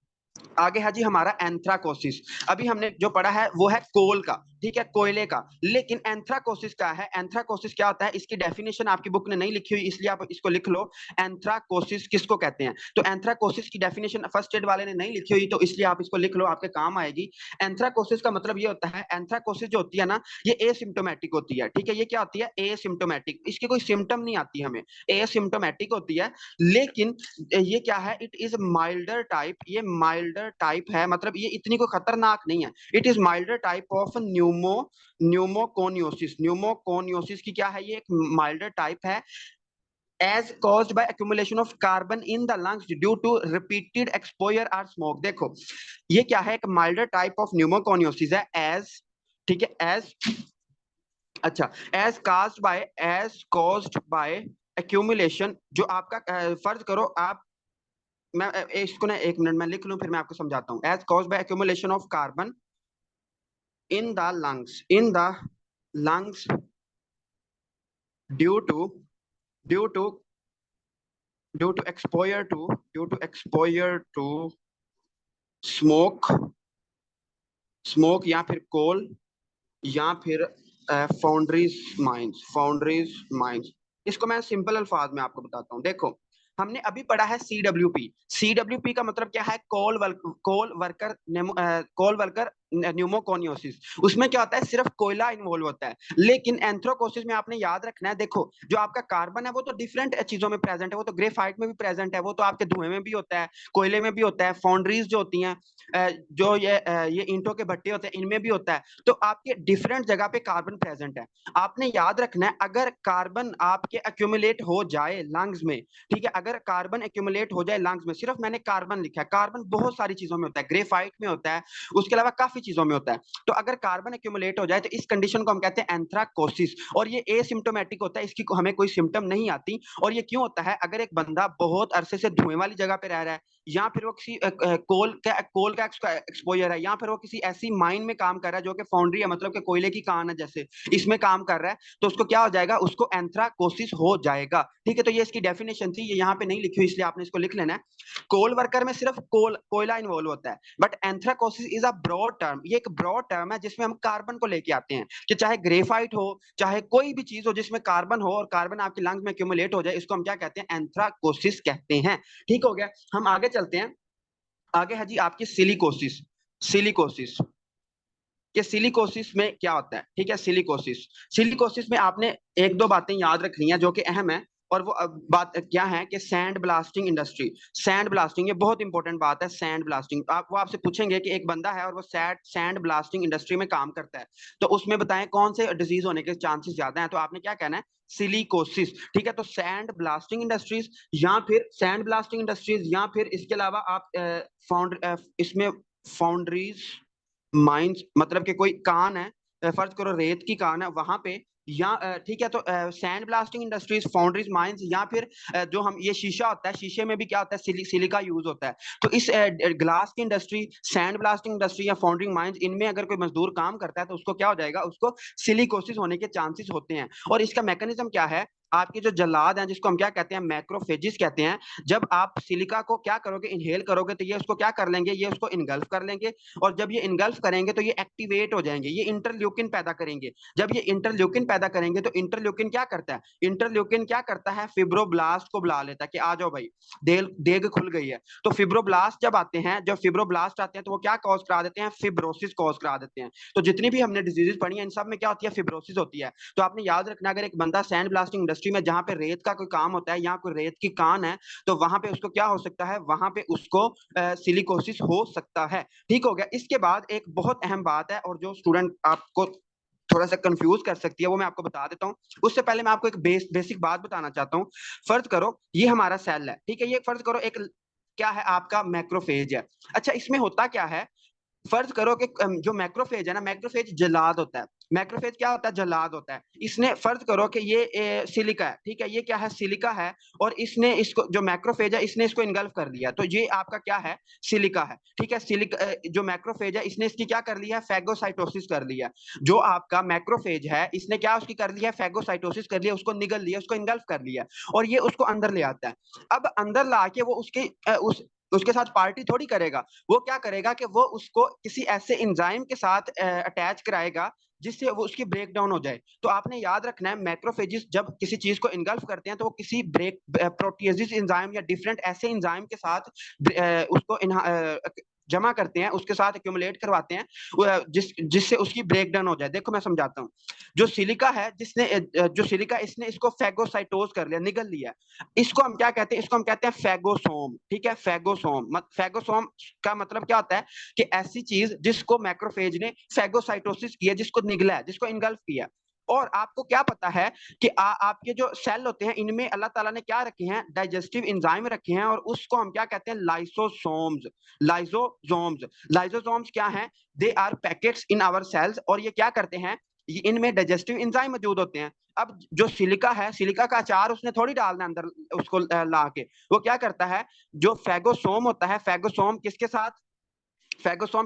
आगे है जी हमारा एंथ्राकोसिस। अभी हमने जो पढ़ा है वो है कोल का। ठीक है, कोयले का। लेकिन एंथ्राकोसिस क्या है, एंथ्राकोसिस क्या होता है, इसकी डेफिनेशन आपकी बुक ने नहीं लिखी हुई, इसलिए आप इसको लिख लो। एंथ्राकोसिस किसको कहते हैं? तो एंथ्राकोसिस की डेफिनेशन फर्स्ट एड वाले ने नहीं लिखी हुई, तो इसलिए आप इसको लिख लो, आपके काम आएगी। एंथ्राकोसिस का मतलब ये होता है, एंथ्राकोसिस जो होती है ना, ये एसिम्प्टोमेटिक होती है। ठीक है, ये क्या होती है? एसिम्प्टोमेटिक, इसकी कोई सिम्टम नहीं आती हमें, एसिम्प्टोमेटिक होती है। लेकिन ये क्या है, इट इज माइल्डर टाइप, ये माइल्डर टाइप है, मतलब ये इतनी कोई खतरनाक नहीं है। It is milder type of pneumoconiosis. Pneumoconiosis की क्या है, ये एक माइल्डर टाइप है, as caused by accumulation of carbon in the lungs due to repeated exposure or smoke। देखो ये क्या है, एक माइल्डर टाइप ऑफ न्यूमोकोनियोसिस है, एज, ठीक है, एज, अच्छा, एज कॉज्ड बाय एक्यूमुलेशन, जो आपका फर्ज करो आप, मैं इसको ना 1 मिनट में लिख लूं, फिर मैं आपको समझाता हूं। As caused by accumulation of carbon in the lungs, in the lungs due to due to due to exposure to due to exposure to smoke, smoke या फिर कोल, या फिर फाउंड्रीज माइंस, फाउंड्रीज माइंस। इसको मैं सिंपल अल्फाज में आपको बताता हूँ। देखो हमने अभी पढ़ा है CWP। CWP का मतलब क्या है? कोल वर्कर न्यूमोकोनियोसिस। उसमें क्या होता है, सिर्फ कोयला इन्वॉल्व होता है। लेकिन एंथ्रोकोसिस में आपने याद रखना है, देखो जो आपका कार्बन है वो तो डिफरेंट चीजों में प्रेजेंट है, वो तो ग्रेफाइट में भी प्रेजेंट है, वो तो आपके धुएं में भी होता है, कोयले में भी होता है, फाउंड्रीज जो होती हैं, जो ये ईंटों के भट्टे होते हैं, इनमें भी होता है। तो आपके डिफरेंट जगह पे कार्बन प्रेजेंट है। आपने याद रखना है, अगर कार्बन आपके एक्यूमुलेट हो जाए लंग्स में, ठीक है, अगर कार्बन एक्यूमुलेट हो जाए लंग्स में, सिर्फ मैंने कार्बन लिखा है, कार्बन बहुत सारी चीजों में होता है, ग्रेफाइट में होता है, उसके अलावा काफी चीजों में होता है। तो अगर कार्बन एक्यूमुलेट हो जाए तो इस कंडीशन को हम कहते हैं एंथ्राकोसिस, और ये एसिम्प्टोमेटिक होता है, इसकी हमें कोई सिम्टम नहीं आती। और ये क्यों होता है? अगर एक बंदा बहुत अरसे से धुएं वाली जगह पे रह रहा है, या फिर वो किसी कोल का एक्सपोजर है, या फिर वो किसी ऐसी माइन में काम कर रहा है जो कि फाउंड्री है, मतलब कि कोयले की कान है जैसे, इसमें काम कर रहा है, तो उसको क्या हो जाएगा? उसको एंथ्राकोसिस हो जाएगा। ठीक है, तो ये इसकी डेफिनेशन थी, ये यहाँ पे नहीं लिखी हुई, इसलिए आपने इसको लिख लेना है। कोल वर्कर में सिर्फ कोयला इन्वॉल्व होता है, but anthracosis is a broad term, ये एक ब्रॉड टर्म है जिसमें हम कार्बन को लेके आते हैं, कि चाहे ग्रेफाइट हो, चाहे कोई भी चीज हो जिसमें कार्बन हो, और कार्बन आपके लंग्स में एक्यूमुलेट हो जाए, इसको हम क्या कहते हैं? एंथ्राकोसिस कहते हैं। ठीक हो गया, हम आगे चलते हैं। आगे है जी आपकी सिलिकोसिस। सिलिकोसिस, कि सिलिकोसिस में क्या होता है? ठीक है, सिलिकोसिस, सिलिकोसिस में आपने एक दो बातें याद रखनी है जो कि अहम है। और वो बात क्या है कि sand blasting industry, sand blasting, ये बहुत इंपॉर्टेंट बात है। सैंड ब्लास्टिंग, वो आपसे पूछेंगे कि एक बंदा है और वो सैंड ब्लास्टिंग इंडस्ट्री में काम करता है, तो उसमें बताएं कौन से डिजीज होने के चांसेस ज्यादा हैं? तो आपने क्या कहना है? सिलिकोसिस। ठीक है, तो सैंड ब्लास्टिंग इंडस्ट्रीज, या फिर सैंड ब्लास्टिंग इंडस्ट्रीज, या फिर इसके अलावा आप इसमें फाउंड्रीज माइंस, मतलब कि कोई कान है, फर्ज करो रेत की कान है वहां पे, या ठीक है, तो sand blasting industries, foundries mines, या फिर जो हम ये शीशा होता है, शीशे में भी क्या होता है? सिलिका यूज होता है। तो इस ग्लास की इंडस्ट्री, सैंड ब्लास्टिंग इंडस्ट्री या फाउंड्रिंग माइंस, इनमें अगर कोई मजदूर काम करता है तो उसको क्या हो जाएगा? उसको सिलिकोसिस होने के चांसेस होते हैं। और इसका मैकेनिज्म क्या है? आपके जो जल्लाद हैं, जिसको हम क्या कहते हैं? मैक्रोफेजिस कहते हैं। जब आप सिलिका को क्या करोगे? इनहेल करोगे, तो ये उसको क्या कर लेंगे? ये उसको इनगल्फ कर लेंगे, और जब ये इनगल्फ करेंगे तो ये एक्टिवेट हो जाएंगे, ये इंटरल्यूकिन पैदा करेंगे। जब ये इंटरल्यूकिन पैदा करेंगे तो इंटरल्यूकिन क्या करता है? इंटरल्यूकिन क्या करता है? फिब्रोब्लास्ट को बुला लेता है कि आ जाओ भाई, देग खुल गई है। तो फिब्रोब्लास्ट जब आते हैं, जब फिब्रोब्लास्ट आते हैं तो वो क्या कॉज करा देते हैं? फिब्रोसिस कॉज करा देते हैं। तो जितनी भी हमने डिजीजेस पढ़ी हैं, इन सब में क्या होती है? फिब्रोसिस होती है। तो आपने याद रखना, अगर एक बंदा सैंड ब्लास्टिंग इंडस्ट्री में, जहां पे रेत का कोई काम होता है, या कोई रेत की कान है, तो वहां पे उसको क्या हो सकता है? वहां पे उसको सिलिकोसिस हो सकता है। ठीक हो गया। इसके बाद एक बहुत अहम बात है, और जो स्टूडेंट आपको थोड़ा सा कंफ्यूज कर सकती है, वो मैं आपको बता देता हूँ। उससे पहले मैं आपको एक बेसिक बात बताना चाहता हूँ। फर्ज करो ये हमारा सेल है, ठीक है, ये फर्ज करो एक क्या है? आपका मैक्रोफेज है। अच्छा, इसमें होता क्या है? फर्ज करो कि जो मैक्रोफेज है ना, मैक्रोफेज जलाद होता है। मैक्रोफेज क्या होता है? जलाद होता है। इसने फर्ज करो कि ये सिलिका है, ठीक है, ये क्या है? सिलिका है। और इसने इसको, जो मैक्रोफेज है, इसने इसको इनगल्फ कर लिया, तो ये आपका क्या है? सिलिका है। ठीक है, सिलिका जो मैक्रोफेज है, इसने इसकी क्या कर लिया है? फैगोसाइटोसिस कर लिया। जो आपका मैक्रोफेज है, इसने क्या उसकी कर लिया? फैगोसाइटोसिस कर लिया, उसको निगल लिया, उसको इनगल्फ कर लिया, और ये उसको अंदर ले आता है। अब अंदर ला के वो उसके उस उसके साथ पार्टी थोड़ी करेगा। वो क्या करेगा कि वो उसको किसी ऐसे एंजाइम के साथ अटैच कराएगा जिससे वो उसकी ब्रेक डाउन हो जाए। तो आपने याद रखना है, मैक्रोफेजेस जब किसी चीज को इंगल्फ करते हैं तो वो किसी ब्रेक प्रोटिएजेस एंजाइम या डिफरेंट ऐसे एंजाइम के साथ उसको जमा करते हैं, उसके साथ एक्यूमुलेट करवाते हैं जिससे उसकी ब्रेक डाउन हो जाए। देखो मैं समझाता हूँ। जो सिलिका है, जो सिलिका इसने इसको फैगोसाइटोज कर लिया, निगल लिया। इसको हम क्या कहते हैं? इसको हम कहते हैं फैगोसोम। ठीक है, फैगोसोम। फैगोसोम का मतलब क्या होता है कि ऐसी चीज जिसको मैक्रोफेज ने फैगोसाइटोसिस किया, जिसको निगला है, जिसको इनगल्फ किया। और आपको क्या पता है कि आपके जो सेल होते हैं इनमें अल्लाह ताला ने क्या रखे हैं? डाइजेस्टिव एंजाइम रखे हैं, और उसको हम क्या कहते हैं? लाइसोसोम्स। लाइसोसोम्स। लाइसोसोम्स क्या हैं? They are packets in our cells, और ये क्या करते हैं? इनमें डाइजेस्टिव एंजाइम मौजूद होते हैं। अब जो सिलिका है, सिलिका का अचार उसने थोड़ी डालना अंदर उसको ला के। वो क्या करता है? जो फैगोसोम होता है, फैगोसोम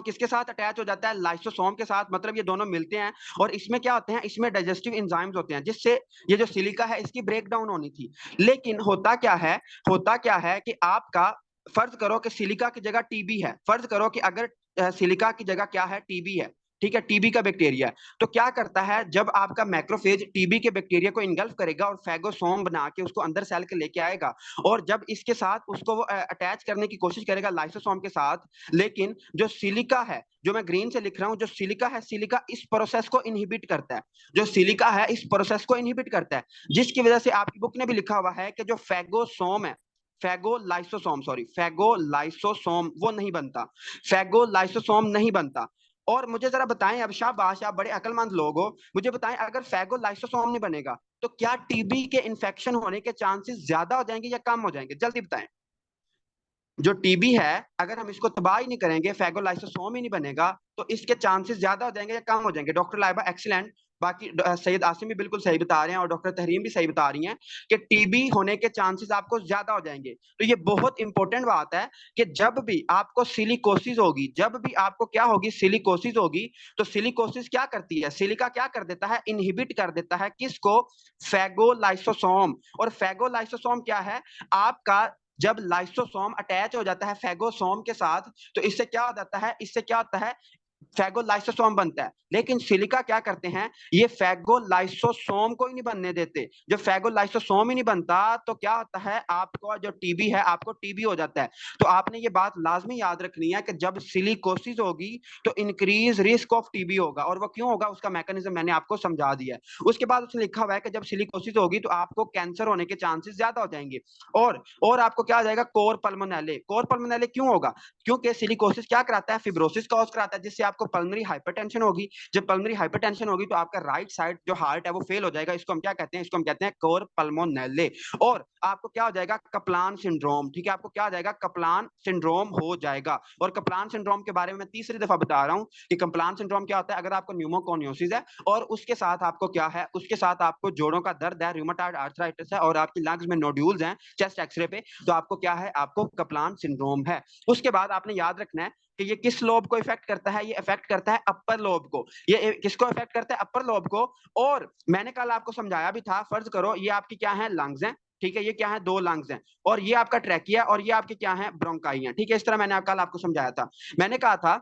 किसके साथ अटैच हो जाता है? लाइसोसोम के साथ। मतलब ये दोनों मिलते हैं, और इसमें क्या होते हैं? इसमें डाइजेस्टिव एंजाइम्स होते हैं, जिससे ये जो सिलिका है इसकी ब्रेक डाउन होनी थी। लेकिन होता क्या है कि आपका फर्ज करो कि सिलिका की जगह टीबी है। फर्ज करो कि अगर सिलिका की जगह क्या है? टीबी है। ठीक है, टीबी का बैक्टीरिया है। तो क्या करता है, जब आपका मैक्रोफेज टीबी के बैक्टीरिया को इनगल्फ करेगा और फैगोसोम बना के उसको अंदर सेल के लेके आएगा, और जब इसके साथ उसको वो अटैच करने की कोशिश करेगा लाइसोसोम के साथ, लेकिन जो सिलिका है, जो मैं ग्रीन से लिख रहा हूं, जो सिलिका है, सिलिका इस प्रोसेस को इनहिबिट करता है। जो सिलिका है इस प्रोसेस को इनहिबिट करता है, जिसकी वजह से आपकी बुक ने भी लिखा हुआ है कि जो फैगोसोम है, फैगोलाइसोसोम वो नहीं बनता। फैगोलाइसोसोम नहीं बनता। और मुझे जरा बताएं, अब शाबाश, आप बड़े अकलमंद लोग हो, मुझे बताएं, अगर फैगोलाइसोसोम नहीं बनेगा तो क्या टीबी के इन्फेक्शन होने के चांसेस ज्यादा हो जाएंगे या कम हो जाएंगे? जल्दी बताएं। जो टीबी है, अगर हम इसको तबाह ही नहीं करेंगे, फैगोलाइसोसोम ही नहीं बनेगा, तो इसके चांसेस ज्यादा हो जाएंगे या कम हो जाएंगे? Doctor Laiba excellent. बाकी सैयद आसिम भी बिल्कुल सही बता रहे हैं, और डॉक्टर तहरीम भी सही बता रही हैं कि टीबी होने के चांसेस आपको ज्यादा हो जाएंगे। तो ये बहुत इंपॉर्टेंट बात है कि जब भी आपको सिलिकोसिस होगी, जब भी आपको क्या होगी? सिलिकोसिस होगी। तो सिलिकोसिस क्या करती है? सिलिका क्या कर देता है? इनहिबिट कर देता है किसको? फैगोलाइसोसोम। और फैगोलाइसोसोम क्या है? आपका जब लाइसोसोम अटैच हो जाता है फैगोसोम के साथ, तो इससे क्या हो जाता है? इससे क्या होता है? फैगोलाइसोसोम बनता है। लेकिन सिलिका क्या करते हैं? ये फैगोलाइसोसोम को ही नहीं बनने देते। जब फैगोलाइसोसोम ही नहीं बनता तो क्या होता है? आपको जो टीबी है, आपको टीबी हो जाता है। तो आपने ये बात लाजमी याद रखनी है कि जब सिलिकोसिस होगी तो इंक्रीज रिस्क ऑफ टीबी होगा। और वो क्यों होगा? उसका मैकेनिज्म मैंने आपको समझा दिया है। उसके बाद उसने लिखा हुआ है कि जब सिलिकोसिस होगी तो आपको कैंसर होने के चांसेस ज्यादा हो जाएंगे। और आपको क्या आ जाएगा? कोर पल्मोनेले। कोर पल्मोनेले क्यों होगा? क्योंकि सिलिकोसिस क्या कराता है? फिब्रोसिस कॉज कराता है, जिससे आपको पल्मोनरी हाइपरटेंशन होगी। जब पल्मोनरी हाइपरटेंशन होगी तो आपका राइट साइड जो हार्ट है वो फेल हो जाएगा। इसको हम क्या कहते हैं? इसको हम कहते हैं कोर पल्मोनेले। और आपको क्या हो जाएगा? Kaplan syndrome. ठीक है, आपको क्या हो जाएगा? कपलान सिंड्रोम हो जाएगा। और कपलान सिंड्रोम के बारे में मैं तीसरी दफा बता रहा हूं कि कपलान सिंड्रोम क्या होता है। अगर आपको न्यूमोकोनियोसिस है और उसके साथ आपको क्या है? उसके साथ आपको जोड़ों का दर्द है, रूमेटॉइड आर्थराइटिस है, और आपकी लंग्स में नोड्यूल्स हैं चेस्ट एक्सरे पे, तो आपको क्या है? आपको कपलान सिंड्रोम है। उसके बाद आपने याद रखना है कि ये किस लोब को इफेक्ट करता है? ये इफेक्ट करता है अपर लोब को। ये किसको इफेक्ट करता है? अपर लोब को। और मैंने कल आपको समझाया भी था, फर्ज करो ये आपकी क्या है? लंग्स हैं। ठीक है, ये क्या है? दो लंग्स हैं, और ये आपका ट्रैकिया, और ये आपके क्या है? ब्रोंकाई है। ठीक है, इस तरह मैंने कल आपको समझाया था। मैंने कहा था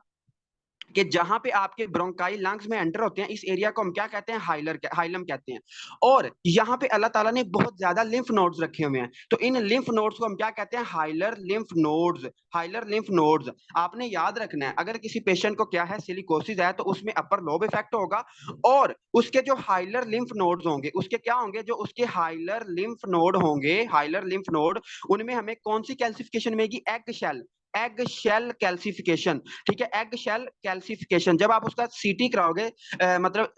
कि जहां पे आपके ब्रोंकाई लंग्स में एंटर होते हैं, इस एरिया को हम क्या कहते हैं? हाइलम कहते हैं। और यहाँ पे अल्लाह ताला ने बहुत ज्यादा लिम्फ नोड्स रखे हुए हैं, तो इन लिम्फ नोड्स को हम क्या कहते हैं? Hilar lymph nodes. Hilar lymph nodes. आपने याद रखना है, अगर किसी पेशेंट को क्या है? सिलिकोसिस है, तो उसमें अपर लोब इफेक्ट होगा, और उसके जो हाइलर लिम्फ नोड्स होंगे, उसके क्या होंगे? जो उसके हाइलर लिम्फ नोड होंगे, हाइलर लिम्फ नोड, उनमें हमें कौन सी कैल्सिफिकेशन मिलेगी? Egg shell calcification. ठीक है, एग शेल कैल्सिफिकेशन। जब आप उसका सीटी कराओगे, मतलब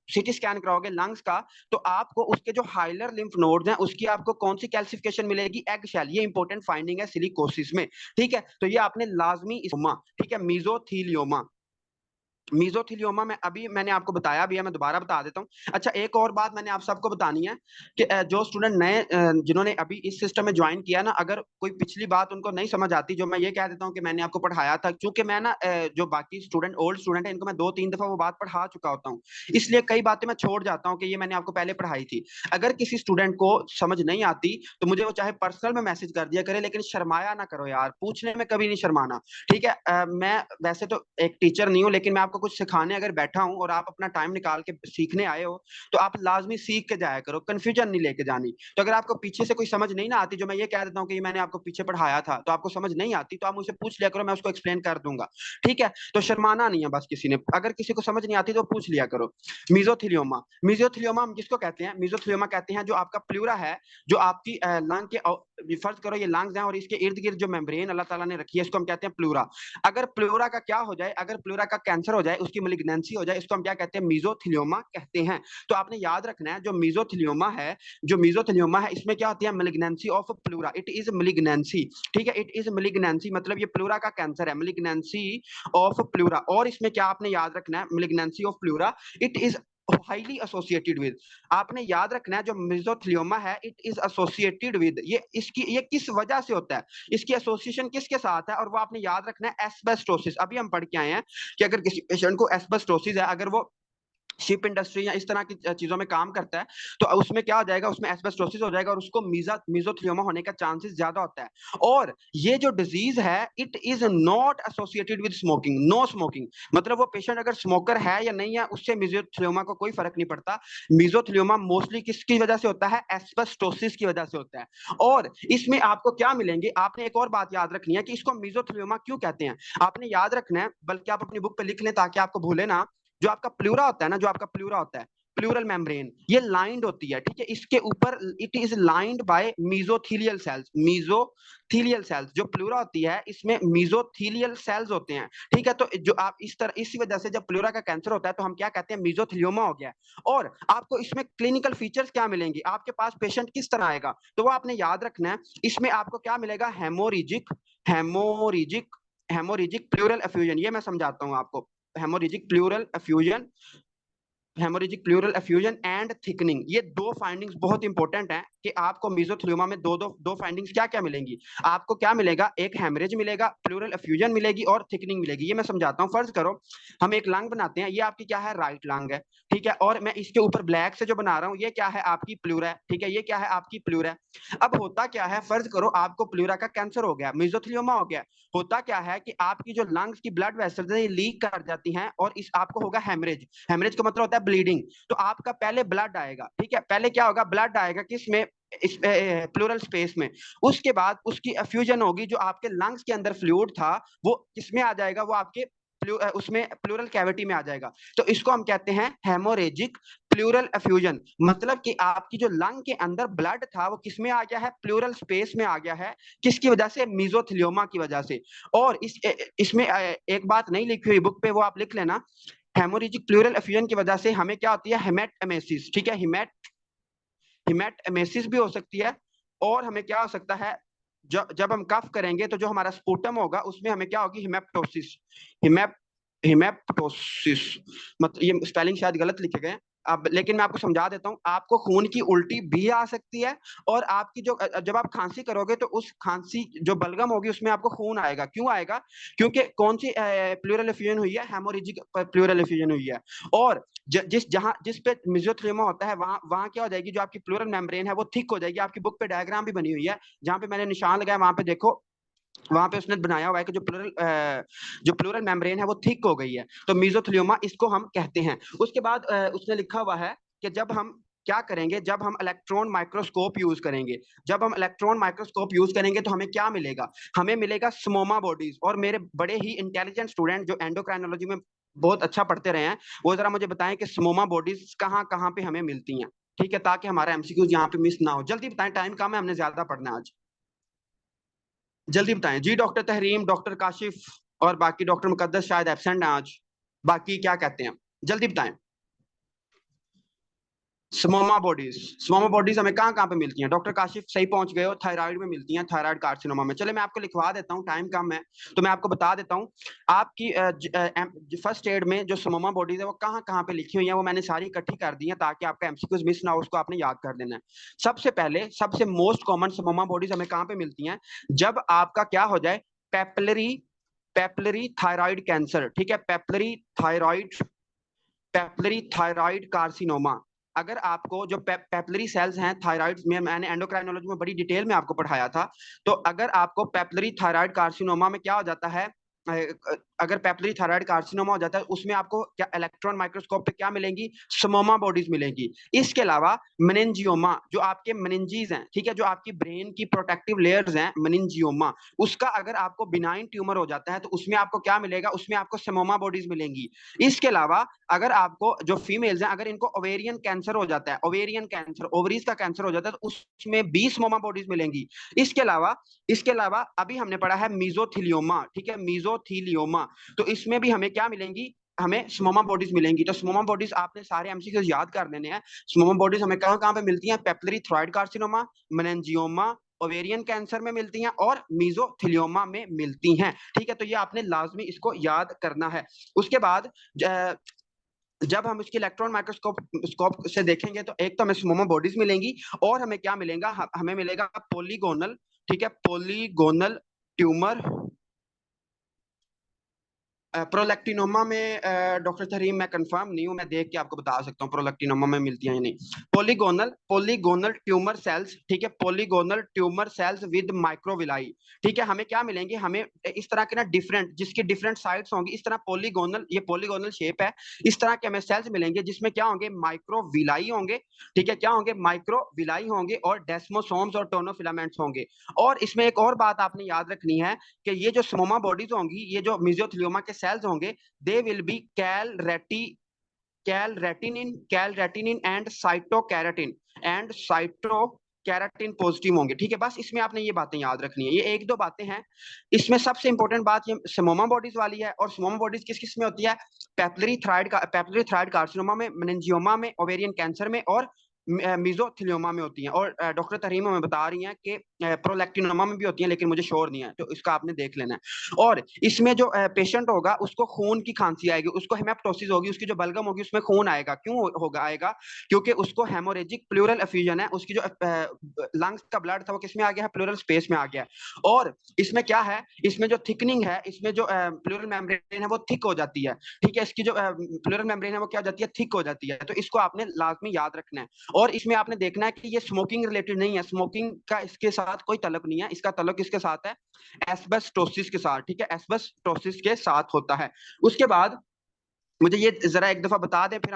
सीटी स्कैन कराओगे लंग्स का, तो आपको उसके जो हाइलर लिम्फ नोड्स हैं उसकी आपको कौन सी कैल्सिफिकेशन मिलेगी? Egg shell. ये इंपॉर्टेंट फाइंडिंग है सिलिकोसिस में। ठीक है, तो ये आपने लाजमी, ठीक है, मीजोथीलियोमा। मीजोथेलियोमा में अभी मैंने आपको बताया भी है, मैं दोबारा बता देता हूँ। अच्छा, एक और बात मैंने आप सबको बतानी है कि जो स्टूडेंट नए जिन्होंने अभी इस सिस्टम में ज्वाइन किया ना, अगर कोई पिछली बात उनको नहीं समझ आती, जो मैं ये कह देता हूँ कि मैंने आपको पढ़ाया था, क्योंकि मैं ना जो बाकी स्टूडेंट ओल्ड स्टूडेंट है इनको मैं 2-3 दफा वो बात पढ़ा चुका होता हूँ, इसलिए कई बातें मैं छोड़ जाता हूँ कि ये मैंने आपको पहले पढ़ाई थी। अगर किसी स्टूडेंट को समझ नहीं आती तो मुझे वो चाहे पर्सनल में मैसेज कर दिया करे, लेकिन शर्माया ना करो यार, पूछने में कभी नहीं शर्माना, ठीक है। मैं वैसे तो एक टीचर नहीं हूँ, लेकिन मैं आपको कुछ सिखाने अगर बैठा हूँ और आप अपना टाइम निकाल के सीखने आए हो, तो आप लाजमी सीख के जाया करो, कंफ्यूजन नहीं लेके जानी। तो अगर आपको पीछे से कोई समझ नहीं ना आती, जो मैं ये कह देता हूँ कि मैंने आपको पीछे पढ़ाया था, तो आपको समझ नहीं आती तो आप मुझसे पूछ लिया करो, मैं उसको एक्सप्लेन कर दूंगा, ठीक है। तो शर्माना नहीं है बस किसी ने, अगर किसी को समझ नहीं आती तो पूछ लिया करो। मीजोथेलियोमा, मीजोथेलियोमा हम किसको कहते हैं? मीजोथेलियोमा कहते हैं जो आपका प्लूरा है, जो आपकी लंग के, फर्ज करो ये लंग्स हैं और इसके इर्द गिर्द जो मेम्ब्रेन अल्लाह ताला ने रखी है, इसको हम कहते हैं प्लूरा। अगर प्लूरा का क्या हो जाए, अगर प्लूरा का कैंसर हो जाए, उसकी मेलिग्नेंसी हो जाए, इसको हम क्या कहते हैं? मीजोथेलियोमा कहते हैं। तो आपने याद रखना है, जो मीजोथेलियोमा है, जो मीजोथेलियोमा है, इसमें क्या होती है? Malignancy of pleura, it is malignancy, ठीक है, इट इज मेलिग्नेंसी, मतलब ये प्लूरा का कैंसर है, मेलिग्नेंसी ऑफ प्लूरा। और इसमें क्या आपने याद रखना है? Malignancy of pleura, it is highly associated with, आपने याद रखना है जो मेसोथेलियोमा है, इट इज एसोसिएटेड विद, ये किस वजह से होता है, इसकी एसोसिएशन किसके साथ है, और वो आपने याद रखना है एस्बेस्टोसिस। अभी हम पढ़ के आए हैं कि अगर किसी पेशेंट को एस्बेस्टोसिस है, अगर वो शिप इंडस्ट्री या इस तरह की चीजों में काम करता है, तो उसमें क्या हो जाएगा? उसमें एस्बेस्टोसिस हो जाएगा और उसको मीजोथेलियोमा होने का चांसेस ज्यादा होता है। और ये जो डिजीज है, it is not associated with smoking, no smoking, मतलब वो पेशेंट अगर स्मोकर है या नहीं है, उससे मीजोथेलियोमा को कोई फर्क नहीं पड़ता। मीजोथेलियोमा मोस्टली किसकी वजह से होता है? एस्बेस्टोसिस की वजह से होता है। और इसमें आपको क्या मिलेंगे? आपने एक और बात याद रखनी है कि इसको मीजोथेलियोमा क्यों कहते हैं, आपने याद रखना है, बल्कि आप अपनी बुक पे लिख लें ताकि आपको भूले ना। जो आपका प्लूरा होता है ना, जो आपका प्लूरा होता है, प्लूरल मेम्ब्रेन, ये लाइंड होती है, ठीक है, इसके ऊपर it is lined by mesothelial cells, mesothelial cells, जो प्लूरा होती है इसमें मीजोथीलियल सेल्स होते हैं, ठीक है। तो जो आप इस तरह, इसी वजह से जब प्लूरा का कैंसर होता है तो हम क्या कहते हैं? मीजोथेलियोमा हो गया। और आपको इसमें क्लिनिकल फीचर्स क्या मिलेंगे? आपके पास पेशेंट किस तरह आएगा, तो वो आपने याद रखना है। इसमें आपको क्या मिलेगा? हेमोरेजिक हेमोरेजिक प्लूरल एफ्यूजन, ये मैं समझाता हूँ आपको। Haemorrhagic pleural effusion, haemorrhagic pleural effusion and thickening, ये दो फाइंडिंग्स बहुत इंपॉर्टेंट हैं कि आपको मीजोथेलियोमा में दो फाइंडिंग्स क्या क्या मिलेंगी। आपको क्या मिलेगा? एक हेमरेज मिलेगा, प्लूरल एफ्यूजन मिलेगी और थिकनिंग मिलेगी। ये मैं समझाता हूँ। फर्ज करो हम एक लंग बनाते हैं, ये आपकी क्या है? राइट लंग है, ठीक है, और मैं इसके ऊपर ब्लैक से जो बना रहा हूँ, ये क्या है? आपकी प्लूरा है, ठीक है, ये क्या है? आपकी प्लूरा है। अब होता क्या है? फर्ज करो आपको प्लूरा का कैंसर हो गया, मीजोथेलियोमा हो गया। होता क्या है कि आपकी जो लंग्स की ब्लड वेसल्स है, ये लीक कर जाती हैं और इस आपको होगा हेमरेज। हेमरेज का मतलब होता है ब्लीडिंग। तो आपका पहले ब्लड आएगा, ठीक है, पहले क्या होगा? ब्लड आएगा किस में? इस प्लूरल स्पेस में। उसके बाद उसकी एफ्यूजन होगी, जो आपके लंग्स के अंदर फ्लूइड था वो किसमें आ जाएगा? वो आपके उसमें प्लूरल कैविटी में आ जाएगा। तो इसको हम कहते हैं हेमोरेजिक प्लूरल एफ्यूजन, मतलब कि आपकी जो लंग के अंदर ब्लड था वो किसमें आ गया है? प्लूरल स्पेस में आ गया है। किसकी वजह से? मीजोथेलियोमा की वजह से। और इसमें एक बात नहीं लिखी हुई बुक पे, वो आप लिख लेना। हेमोरेजिक प्लूरल एफ्यूजन की वजह से हमें क्या होती है? हेमेटेमेसिस, ठीक है, हिमेटेमेसिस भी हो सकती है। और हमें क्या हो सकता है? जब हम कफ करेंगे तो जो हमारा स्पूटम होगा उसमें हमें क्या होगी? हिमेप्टोसिस, हिमेप हिमेप्टोसिस, मतलब ये स्पेलिंग शायद गलत लिखे गए। अब लेकिन मैं आपको समझा देता हूँ, आपको खून की उल्टी भी आ सकती है, और आपकी जो जब आप खांसी करोगे तो उस खांसी जो बलगम होगी उसमें आपको खून आएगा। क्यों आएगा? क्योंकि कौन सी प्लूरल एफ्यूजन हुई है? हेमोरेजिक प्लूरल एफ्यूजन हुई है। और जिस पे मेसोथेलियोमा होता है, वहां वहां क्या हो जाएगी? जो आपकी प्लूरल मेम्ब्रेन है वो थिक हो जाएगी। आपकी बुक पे डायग्राम भी बनी हुई है, जहां पे मैंने निशान लगाया, वहां पे देखो, वहां पे उसने बनाया हुआ है कि जो प्लूरल मेम्ब्रेन है वो थिक हो गई है। तो मेसोथेलियोमा इसको हम कहते हैं। उसके बाद उसने लिखा हुआ है कि जब हम क्या करेंगे? जब हम इलेक्ट्रॉन माइक्रोस्कोप यूज करेंगे, जब हम इलेक्ट्रॉन माइक्रोस्कोप यूज करेंगे तो हमें क्या मिलेगा? हमें मिलेगा स्मोमा बॉडीज। और मेरे बड़े ही इंटेलिजेंट स्टूडेंट जो एंडोक्राइनोलॉजी में बहुत अच्छा पढ़ते रहे हैं, वो जरा मुझे बताएं कि स्मोमा बॉडीज कहाँ कहाँ पे हमें मिलती हैं, ठीक है, ताकि हमारा एमसीक्यूज यहाँ पे मिस ना हो। जल्दी बताएं, टाइम कम है, हमने ज्यादा पढ़ना है आज। जल्दी बताएं जी। डॉक्टर तहरीम, डॉक्टर काशिफ और बाकी डॉक्टर मुकद्दस शायद एब्सेंट हैं आज। बाकी क्या कहते हैं? जल्दी बताएं। स्मोमा बॉडीज हमें कहाँ कहाँ पे मिलती हैं? डॉक्टर काशिफ सही पहुंच गए हो, थायराइड में मिलती हैं, थायराइड कार्सिनोमा में। चले मैं आपको लिखवा देता हूँ, टाइम कम है तो मैं आपको बता देता हूँ। आपकी फर्स्ट एड में जो स्मोमा बॉडीज है वो कहाँ कहाँ पे लिखी हुई है, वो मैंने सारी इकट्ठी कर दी है ताकि आपका एमसीक्यूज मिस ना हो, उसको आपने याद कर देना है। सबसे पहले सबसे मोस्ट कॉमन स्मोमा बॉडीज हमें कहाँ पे मिलती हैं? जब आपका क्या हो जाए, पेपलरी पेपलरी थायराइड कैंसर, ठीक है, पेपलरी थायराइड कार्सिनोमा। अगर आपको जो पेपलरी सेल्स हैं थायराइड में, मैंने एंडोक्राइनोलॉजी में बड़ी डिटेल में आपको पढ़ाया था, तो अगर आपको पेपलरी थायराइड कार्सिनोमा में क्या हो जाता है, अगर पेपलरी थायराइड कार्सिनोमा हो जाता है उसमें आपको क्या इलेक्ट्रॉन माइक्रोस्कोप पे क्या मिलेंगी? स्मोमा बॉडीज मिलेंगी। इसके अलावा मेनिंजियोमा, जो आपके मेनिंजीज हैं, ठीक है, जो आपकी ब्रेन की प्रोटेक्टिव लेयर्स हैं, मेनिंजियोमा, उसका अगर आपको बिनाइन ट्यूमर हो जाता है तो उसमें आपको क्या मिलेगा? उसमें आपको स्मोमा बॉडीज मिलेंगी। इसके अलावा अगर आपको जो फीमेल्स हैं, अगर इनको ओवेरियन कैंसर हो जाता है, ओवेरियन कैंसर, ओवरीज का कैंसर हो जाता है, तो उसमें 20 मोमा बॉडीज मिलेंगी। इसके अलावा अभी हमने पढ़ा है मीजोथीलियोमा, ठीक है, मीजोथीलियोमा, तो इसमें भी हमें क्या मिलेंगी? हमें स्मोमा बॉडीज मिलेंगी। तो स्मोमा बॉडीज आपने सारे एमसीक्यूज याद कर लेने हैं। स्मोमा बॉडीज हमें कहाँ कहाँ पे मिलती हैं? Papillary thyroid carcinoma, meningioma, ovarian cancer में मिलती हैं और मीजोथीलियोमा में मिलती हैं। ठीक है, तो ये आपने लाजमी इसको याद करना है। उसके बाद जब हम इसकी इलेक्ट्रॉन माइक्रोस्कोप से देखेंगे तो एक तो हमें स्मोमा बॉडीज मिलेंगी और हमें क्या मिलेगा? हमें मिलेगा पोलीगोनल, ठीक है, पोलीगोनल ट्यूमर। प्रोलैक्टिनोमा में डॉक्टर तरीम मैं कंफर्म नहीं हूं, मैं देख के आपको बता सकता हूँ प्रोलैक्टिनोमा में मिलती है या नहीं। पोलीगोनल ट्यूमर सेल्स, ठीक है, polygonal tumour cells with microvilli, ठीक है, हमें क्या मिलेंगे? हमें इस तरह के ना डिफरेंट, जिसकी डिफरेंट साइड्स होंगी, इस तरह पोलीगोनल, ये पोलीगोनल शेप है, इस तरह के हमें सेल्स मिलेंगे जिसमें क्या होंगे? माइक्रोविलाई होंगे, ठीक है, क्या होंगे? माइक्रोविलाई होंगे और डेस्मोसोम्स और टोनोफिलामेंट्स होंगे। और इसमें एक और बात आपने याद रखनी है कि ये जो स्मोमा बॉडीज होंगी, ये जो मेसोथेलियोमा के सेल्स होंगे, they will be calretinin and cytokeratin positive होंगे। ठीक है, बस इसमें आपने ये बातें याद रखनी है, ये एक दो बातें हैं। इसमें सबसे इंपॉर्टेंट बात ये स्मोमा बॉडीज वाली है। और स्मोमा बॉडीज किस किस में होती है? पेपलरी थायराइड कार्सिनोमा में, मेनिंजियोमा में, ओवेरियन कैंसर में और मीजोथेलियोमा में होती हैं। और डॉक्टर तरीमा हमें बता रही हैं कि प्रोलैक्टिनोमा में भी होती हैं, लेकिन मुझे श्योर नहीं है, तो इसका आपने देख लेना है। और इसमें जो पेशेंट होगा उसको खून की खांसी आएगी, उसको हेमेप्टोसिस होगी, उसकी जो बलगम होगी उसमें खून आएगा। क्यों होगा आएगा? क्योंकि उसको हेमोरेजिक प्लूरल एफ्यूजन है, उसकी जो लंग्स का ब्लड था वो किसमें आ गया है? प्लूरल स्पेस में आ गया है। और इसमें क्या है? इसमें जो थिकनिंग है, इसमें जो प्लूरल मेम्ब्रेन है वो थिक हो जाती है। ठीक है, इसकी जो प्लूरल मेम्ब्रेन है वो क्या हो जाती है? थिक हो जाती है। तो इसको आपने लाजमी याद रखना है। और इसमें आपने देखना है कि ये स्मोकिंग रिलेटेड नहीं है, स्मोकिंग का इसके साथ कोई तल्लुक नहीं है, इसका तल्लुक किसके साथ है? एस्बेस्टोसिस के साथ। ठीक है, एस्बेस्टोसिस के साथ होता है। उसके बाद मुझे ये जरा एक दफा बता दें, फिर हम